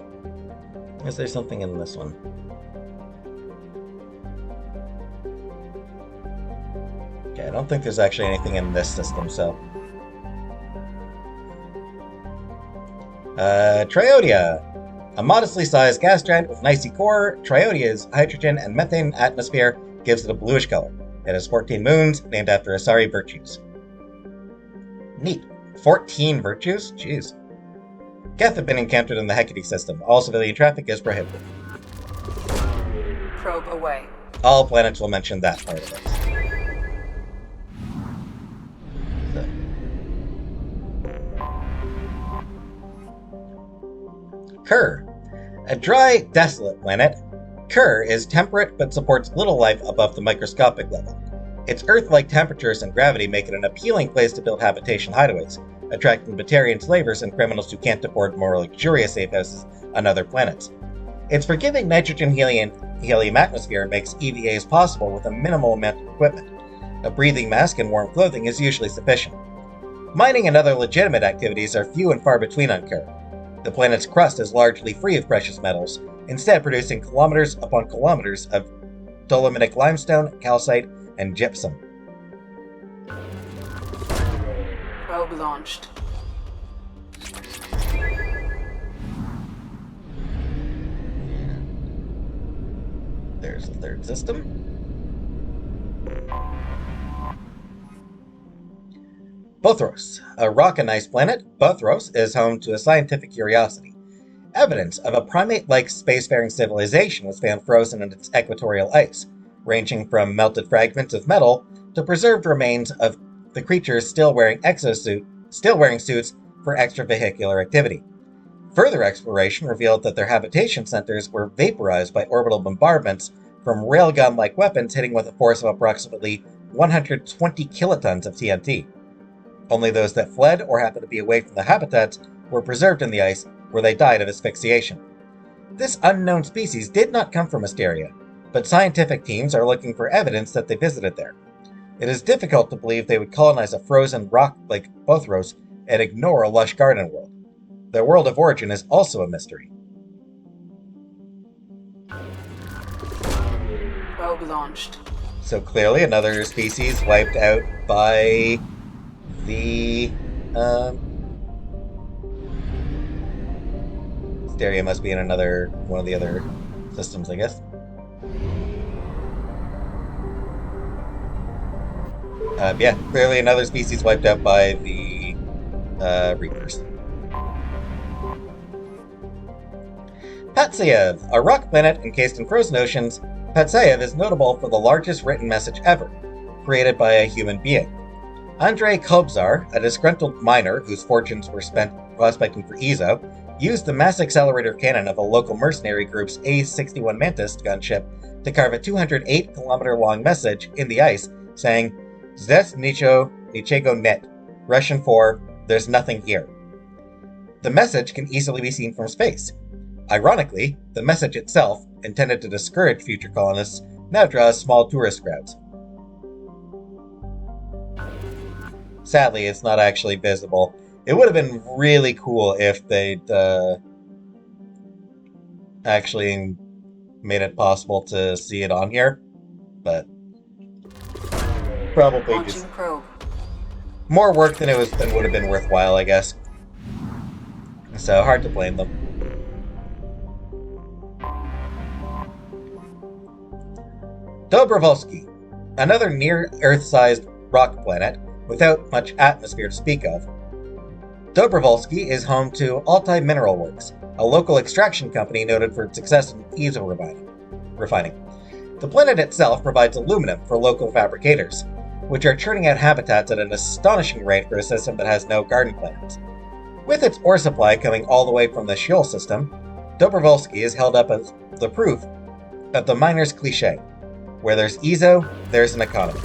Is there something in this one? Okay, I don't think there's actually anything in this system, so. Triodia. A modestly sized gas giant with an icy core, Triodia's hydrogen and methane atmosphere gives it a bluish color. It has 14 moons, named after Asari virtues. Neat. 14 virtues? Jeez. Geth have been encountered in the Hecate system. All civilian traffic is prohibited. Probe away. All planets will mention that part of it. So. Kerr. A dry, desolate planet, Kerr is temperate but supports little life above the microscopic level. Its Earth-like temperatures and gravity make it an appealing place to build habitation hideaways, attracting Batarian slavers and criminals who can't afford more luxurious safe houses on other planets. Its forgiving nitrogen-helium atmosphere makes EVAs possible with a minimal amount of equipment. A breathing mask and warm clothing is usually sufficient. Mining and other legitimate activities are few and far between on Kerr. The planet's crust is largely free of precious metals, instead producing kilometers upon kilometers of dolomitic limestone, calcite, and gypsum. Probe launched. Yeah. There's the third system. Bothros. A rock and ice planet, Bothros is home to a scientific curiosity. Evidence of a primate-like spacefaring civilization was found frozen in its equatorial ice, ranging from melted fragments of metal to preserved remains of the creatures still wearing suits for extravehicular activity. Further exploration revealed that their habitation centers were vaporized by orbital bombardments from railgun-like weapons hitting with a force of approximately 120 kilotons of TNT. Only those that fled or happened to be away from the habitats were preserved in the ice, where they died of asphyxiation. This unknown species did not come from Asteria, but scientific teams are looking for evidence that they visited there. It is difficult to believe they would colonize a frozen rock like Bothros and ignore a lush garden world. Their world of origin is also a mystery. Probe launched. So clearly another species wiped out by the... Asteria must be in one of the other systems, I guess. Yeah, clearly another species wiped out by the Reapers. Patsayev, a rock planet encased in frozen oceans, Patsayev is notable for the largest written message ever, created by a human being. Andrei Kobzar, a disgruntled miner whose fortunes were spent prospecting for Ezo, used the mass accelerator cannon of a local mercenary group's A-61 Mantis gunship to carve a 208-kilometer-long message in the ice saying, "Zdes nichego net," Russian for, "There's nothing here." The message can easily be seen from space. Ironically, the message itself, intended to discourage future colonists, now draws small tourist crowds. Sadly, it's not actually visible. It would have been really cool if they'd actually made it possible to see it on here, but probably Launching just probe. more work than would have been worthwhile, I guess. So hard to blame them. Dobrovolsky, another near-Earth-sized rock planet without much atmosphere to speak of. Dobrovolsky is home to Altai Mineral Works, a local extraction company noted for its success in easel refining. The planet itself provides aluminum for local fabricators, which are churning out habitats at an astonishing rate for a system that has no garden plants. With its ore supply coming all the way from the Sheol system, Dobrovolsky is held up as the proof of the miner's cliché. Where there's Ezo, there's an economy.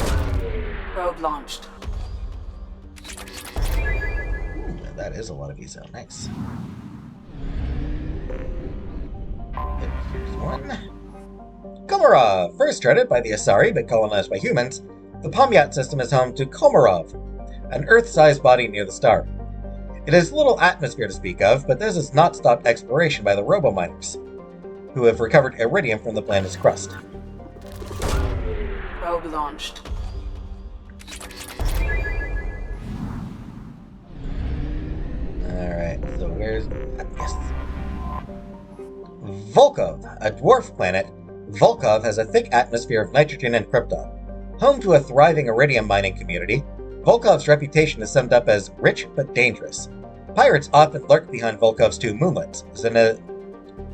Probe launched. That is a lot of Ezo. Nice. Here's one. Komarov! First charted by the Asari but colonized by humans, the Pomyat system is home to Komarov, an Earth-sized body near the star. It has little atmosphere to speak of, but this has not stopped exploration by the robo-miners, who have recovered iridium from the planet's crust. Probe launched. Alright, so where's... Yes. Volkov, a dwarf planet. Volkov has a thick atmosphere of nitrogen and krypton. Home to a thriving iridium mining community, Volkov's reputation is summed up as rich but dangerous. Pirates often lurk behind Volkov's two moonlets,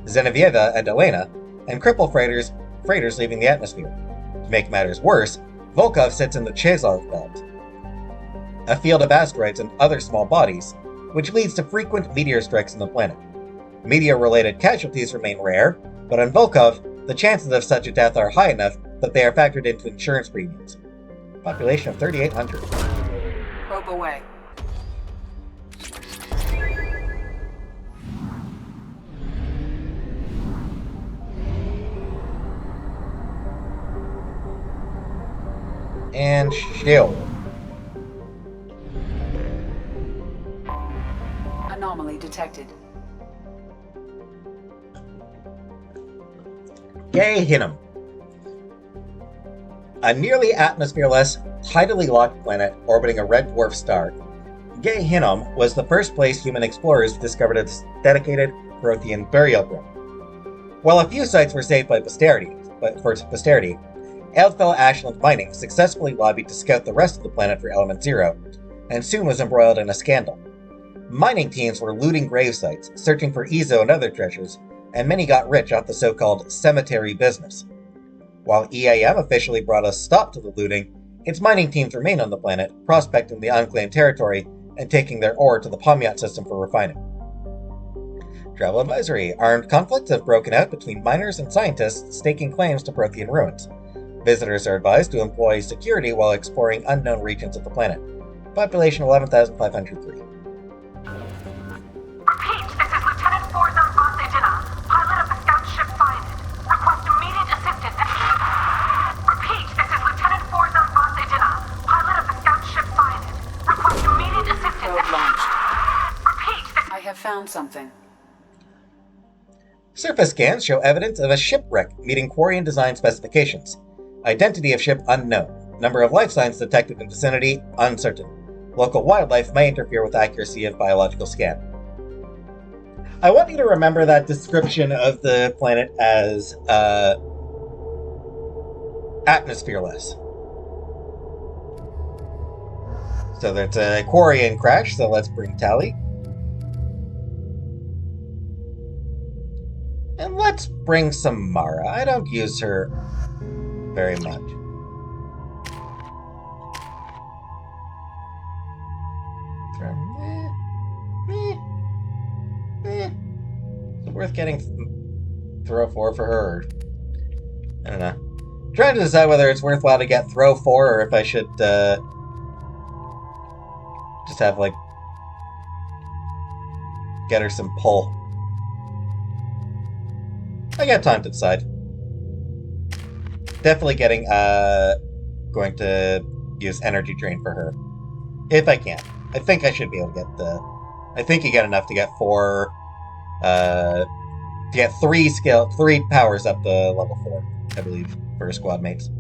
Zenovieva and Elena, and cripple freighters leaving the atmosphere. To make matters worse, Volkov sits in the Chezov belt, a field of asteroids and other small bodies, which leads to frequent meteor strikes on the planet. Meteor-related casualties remain rare, but on Volkov, the chances of such a death are high enough that they are factored into insurance premiums. Population of 3,800. Probe away. And Sheol. Anomaly detected. Gehinnom. A nearly atmosphere-less, tidally locked planet orbiting a red dwarf star, Gehinnom was the first place human explorers discovered its dedicated Prothean burial ground. While a few sites were saved by posterity, for posterity, Aildfell Ashland Mining successfully lobbied to scout the rest of the planet for Element Zero, and soon was embroiled in a scandal. Mining teams were looting grave sites, searching for Ezo and other treasures, and many got rich off the so-called cemetery business. While EAM officially brought a stop to the looting, its mining teams remain on the planet, prospecting the unclaimed territory and taking their ore to the Pomyat system for refining. Travel advisory. Armed conflicts have broken out between miners and scientists staking claims to Prothean ruins. Visitors are advised to employ security while exploring unknown regions of the planet. Population 11,503. Repeat, this is Lieutenant Forzan Vos Edina, pilot of the scout ship Find. Request immediate assistance. Repeat, this is Lieutenant Forzan Vos Edina, pilot of the scout ship Find. Request immediate assistance. Probe launched. Repeat, this I have found something. Surface scans show evidence of a shipwreck meeting Quarian design specifications. Identity of ship unknown. Number of life signs detected in vicinity uncertain. Local wildlife may interfere with accuracy of biological scan. I want you to remember that description of the planet as atmosphereless. So that's a Quarian crash, so let's bring Tally. And let's bring Samara. I don't use her very much. Is it worth getting throw 4 for her? I don't know. Trying to decide whether it's worthwhile to get throw 4 or if I should just have like get her some pull. I got time to decide. Definitely getting going to use energy drain for her if I can. I think I should be able to get the. I think you get enough to get 4. To get 3 powers up to level 4, I believe, for squad mates.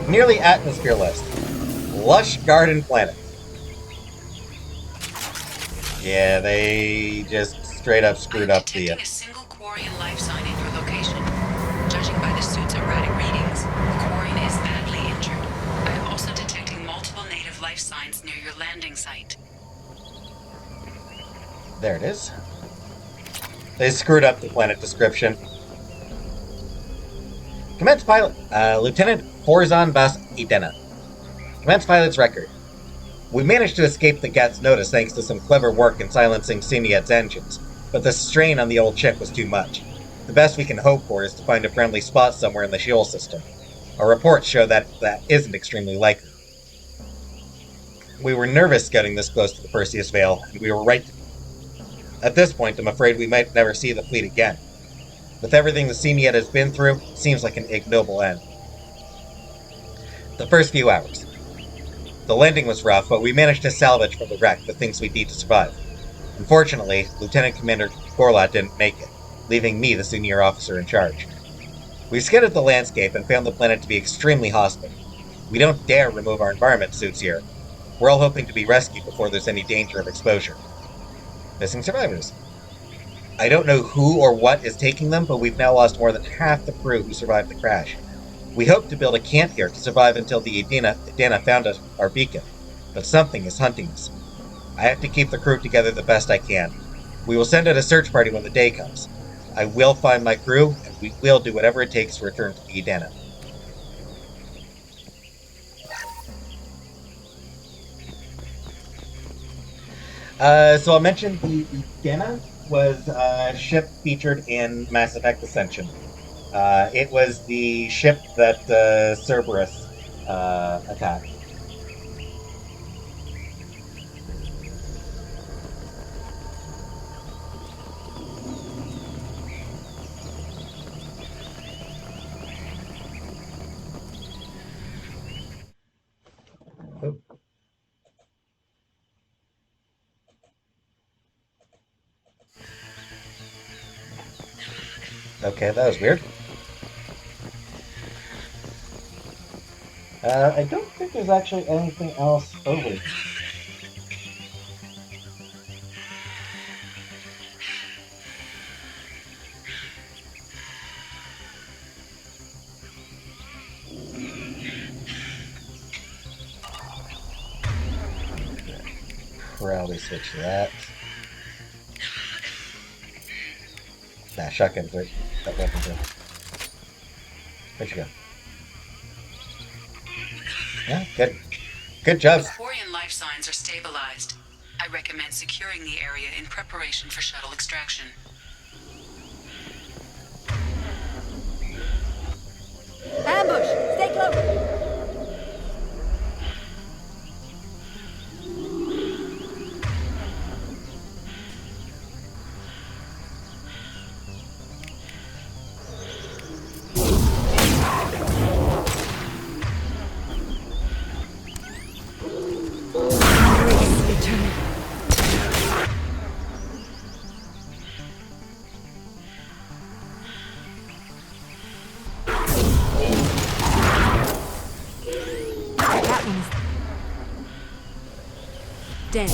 Nearly atmosphereless. Lush garden planet. Yeah, they just straight up screwed up the. A single Quarian life sign in your location. Judging by the suit's erratic readings, the Quarian is badly injured. I am also detecting multiple native life signs near your landing site. There it is. They screwed up the planet description. Commence pilot, Lieutenant Forzan Vos Edina. Commence pilot's record. We managed to escape the Geth's notice thanks to some clever work in silencing Simiet's engines, but the strain on the old chick was too much. The best we can hope for is to find a friendly spot somewhere in the Sheol system. Our reports show that isn't extremely likely. We were nervous getting this close to the Perseus Veil, and we were right to be. At this point, I'm afraid we might never see the fleet again. With everything the Simiet has been through, it seems like an ignoble end. The first few hours. The landing was rough, but we managed to salvage from the wreck the things we need to survive. Unfortunately, Lieutenant Commander Gorlat didn't make it, leaving me the senior officer in charge. We scanned the landscape and found the planet to be extremely hostile. We don't dare remove our environment suits here. We're all hoping to be rescued before there's any danger of exposure. Missing survivors. I don't know who or what is taking them, but we've now lost more than half the crew who survived the crash. We hope to build a camp here to survive until the Edina found our beacon, but something is hunting us. I have to keep the crew together the best I can. We will send out a search party when the day comes. I will find my crew, and we will do whatever it takes to return to the Edina. So I mentioned the Edina was a ship featured in Mass Effect Ascension. It was the ship that Cerberus attacked. Okay, that was weird. I don't think there's actually anything else over here. Probably switch to that. Nah, shotgun's right. That weapon's right. Where'd you go? Yeah, good. Good job. Quarian life signs are stabilized. I recommend securing the area in preparation for shuttle extraction. Ambush! Stay close! Dead.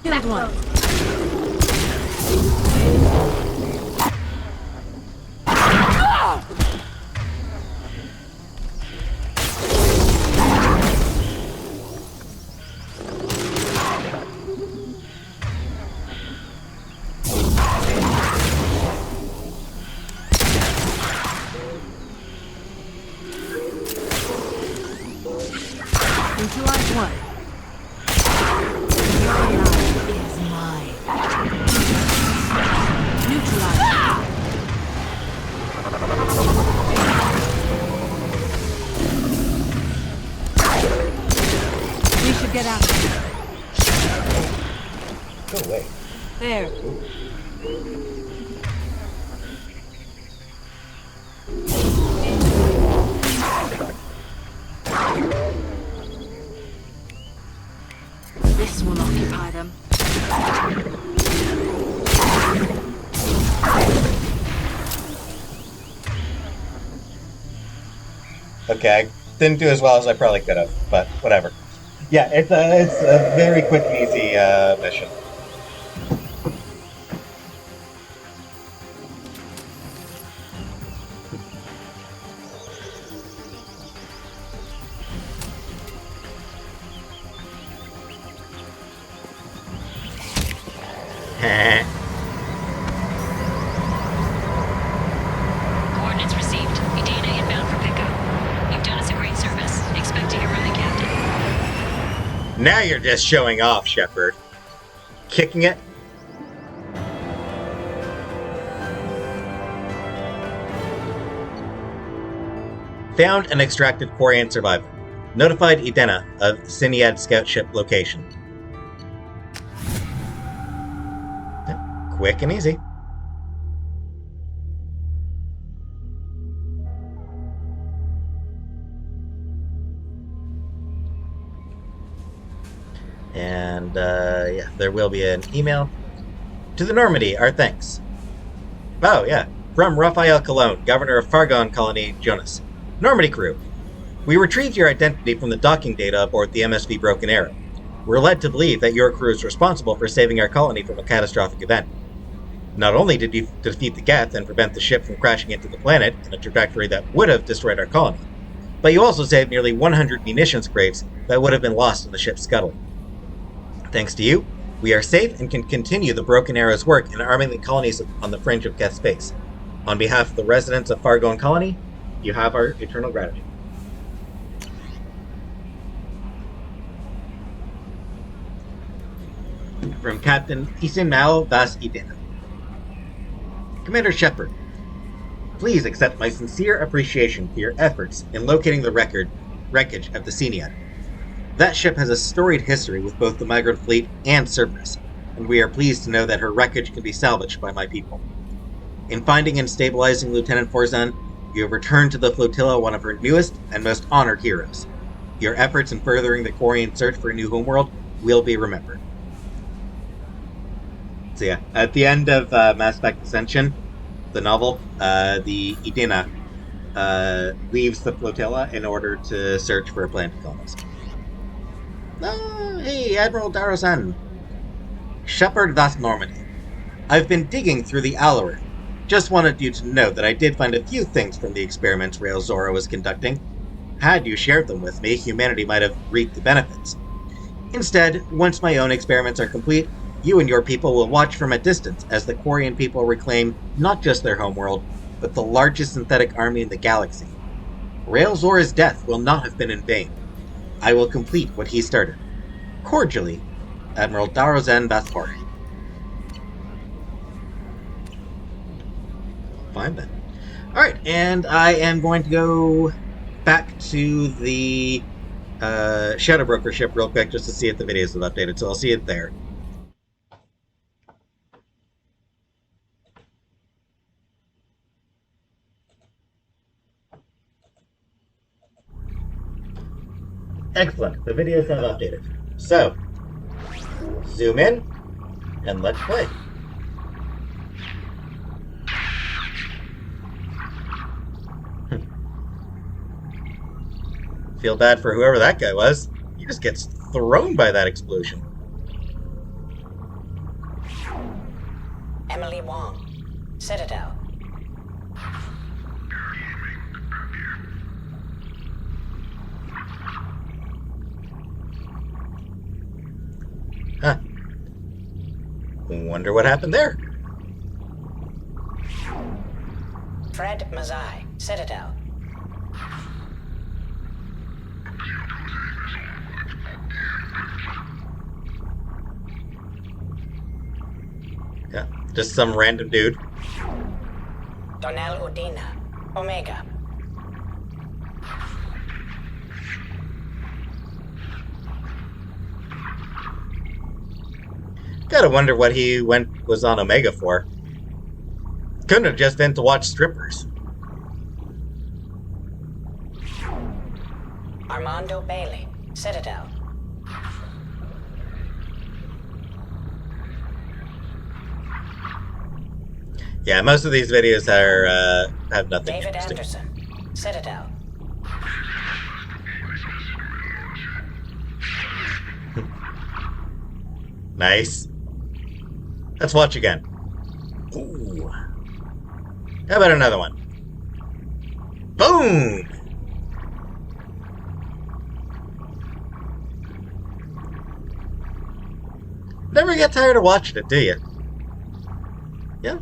Killed one. Neutralize one. Your life is mine. Neutralize. We should get out of here. Go away. There. This will occupy them. Okay, I didn't do as well as I probably could have, but whatever. Yeah, it's a very quick and easy mission. Coordinates received. Edina inbound for pickup. You've done us a great service. Expecting a running captain. Now you're just showing off, Shepard. Kicking it. Found and extracted Quarian survivor. Notified Edena of Syniad scout ship location. Quick and easy. And yeah, there will be an email. To the Normandy, our thanks. Oh yeah, from Raphael Cologne, Governor of Fargon Colony, Jonas. Normandy crew. We retrieved your identity from the docking data aboard the MSV Broken Arrow. We're led to believe that your crew is responsible for saving our colony from a catastrophic event. Not only did you defeat the Geth and prevent the ship from crashing into the planet in a trajectory that would have destroyed our colony, but you also saved nearly 100 munitions crates that would have been lost in the ship's scuttle. Thanks to you, we are safe and can continue the Broken Arrow's work in arming the colonies on the fringe of Geth space. On behalf of the residents of Fargon Colony, you have our eternal gratitude. From Captain Isimao Vas Edena. Commander Shepard, please accept my sincere appreciation for your efforts in locating the wreckage of the Syniad. That ship has a storied history with both the migrant fleet and Cerberus, and we are pleased to know that her wreckage can be salvaged by my people. In finding and stabilizing Lieutenant Forzan, you have returned to the flotilla one of her newest and most honored heroes. Your efforts in furthering the Quarian search for a new homeworld will be remembered. So yeah, at the end of Mass Effect Ascension, the novel, the Edina leaves the flotilla in order to search for a planet colonist. Oh, hey, Admiral Darosan. Shepard, that's Normandy. I've been digging through the algorithm. Just wanted you to know that I did find a few things from the experiments Rail Zora was conducting. Had you shared them with me, humanity might have reaped the benefits. Instead, once my own experiments are complete, you and your people will watch from a distance as the Quarian people reclaim not just their homeworld, but the largest synthetic army in the galaxy. Rail Zora's death will not have been in vain. I will complete what he started. Cordially, Admiral Darozen Vaspore. Fine then. Alright, and I am going to go back to the Shadow Broker ship real quick just to see if the videos have updated, so I'll see it there. Excellent, the videos have updated. So, zoom in, and let's play. Feel bad for whoever that guy was. He just gets thrown by that explosion. Emily Wong, Citadel. Huh. Wonder what happened there. Fred Mazai, Citadel. Yeah, just some random dude. Donnell Udina, Omega. Gotta wonder what he was on Omega for. Couldn't have just been to watch strippers. Armando Bailey, Citadel. Yeah, most of these videos are have nothing David interesting. Anderson, Citadel. Nice. Let's watch again. Ooh. How about another one? Boom! Never get tired of watching it, do you? Yeah.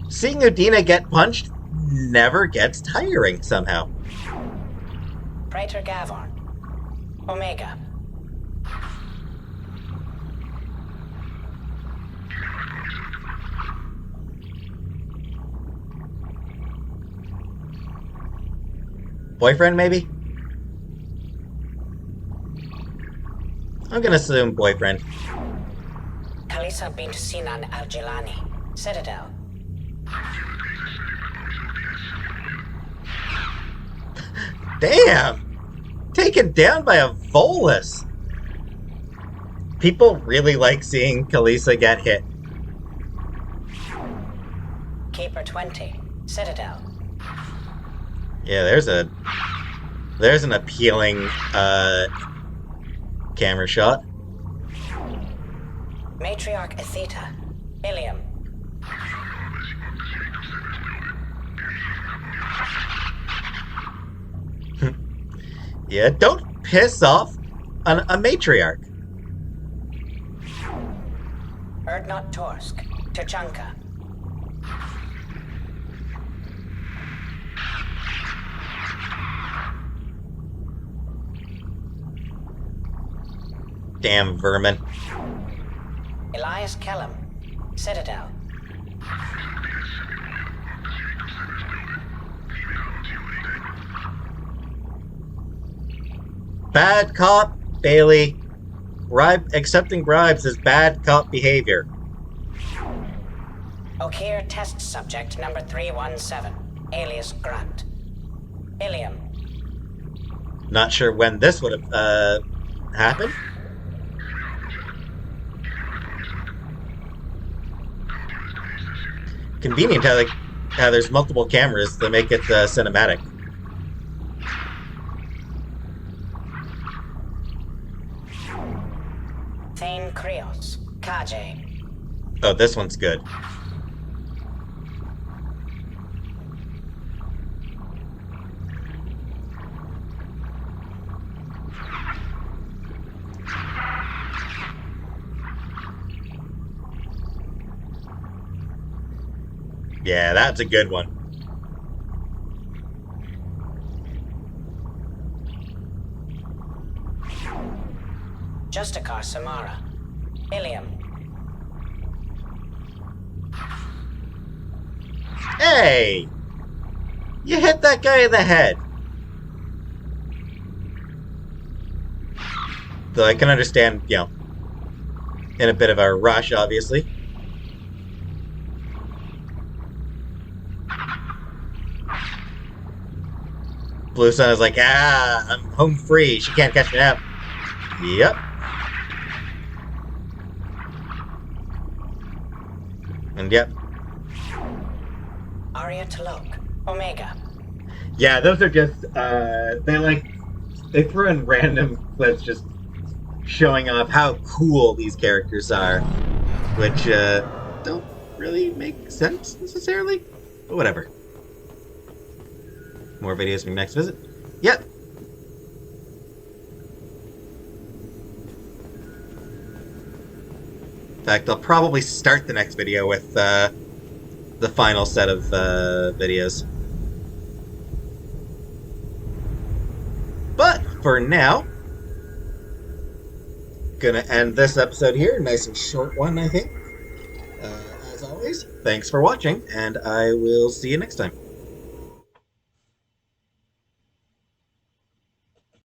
Seeing Udina get punched never gets tiring somehow. Praetor Gavorn, Omega. Boyfriend, maybe? I'm gonna assume boyfriend. Kalisa bint Sinan Al-Jilani, Citadel. Damn! Taken down by a Volus! People really like seeing Kalisa get hit. Keeper 20, Citadel. Yeah, there's an appealing camera shot. Matriarch Atheta, Ilium. Yeah, don't piss off a matriarch. Erdnot Torsk, Tuchanka. Damn vermin. Elias Kellum, Citadel. Bad cop, Bailey. Accepting bribes is bad cop behavior. Okir test subject number 317, alias Grunt. Ilium. Not sure when this would have happened. Convenient how there's multiple cameras that make it cinematic. Thane Krios, Kaje. Oh, this one's good. Yeah, that's a good one. Justicar Samara. Ilium. Hey! You hit that guy in the head. Though I can understand, you know, in a bit of a rush, obviously. Blue Sun is like, I'm home free. She can't catch me up. Yep. And yep. Aria Talok. Omega. Yeah, those are just, they throw in random clips just showing off how cool these characters are, which, don't really make sense, necessarily, but whatever. More videos from next visit? Yep. In fact, I'll probably start the next video with, the final set of, videos. But, for now, gonna end this episode here. Nice and short one, I think. As always, thanks for watching, and I will see you next time.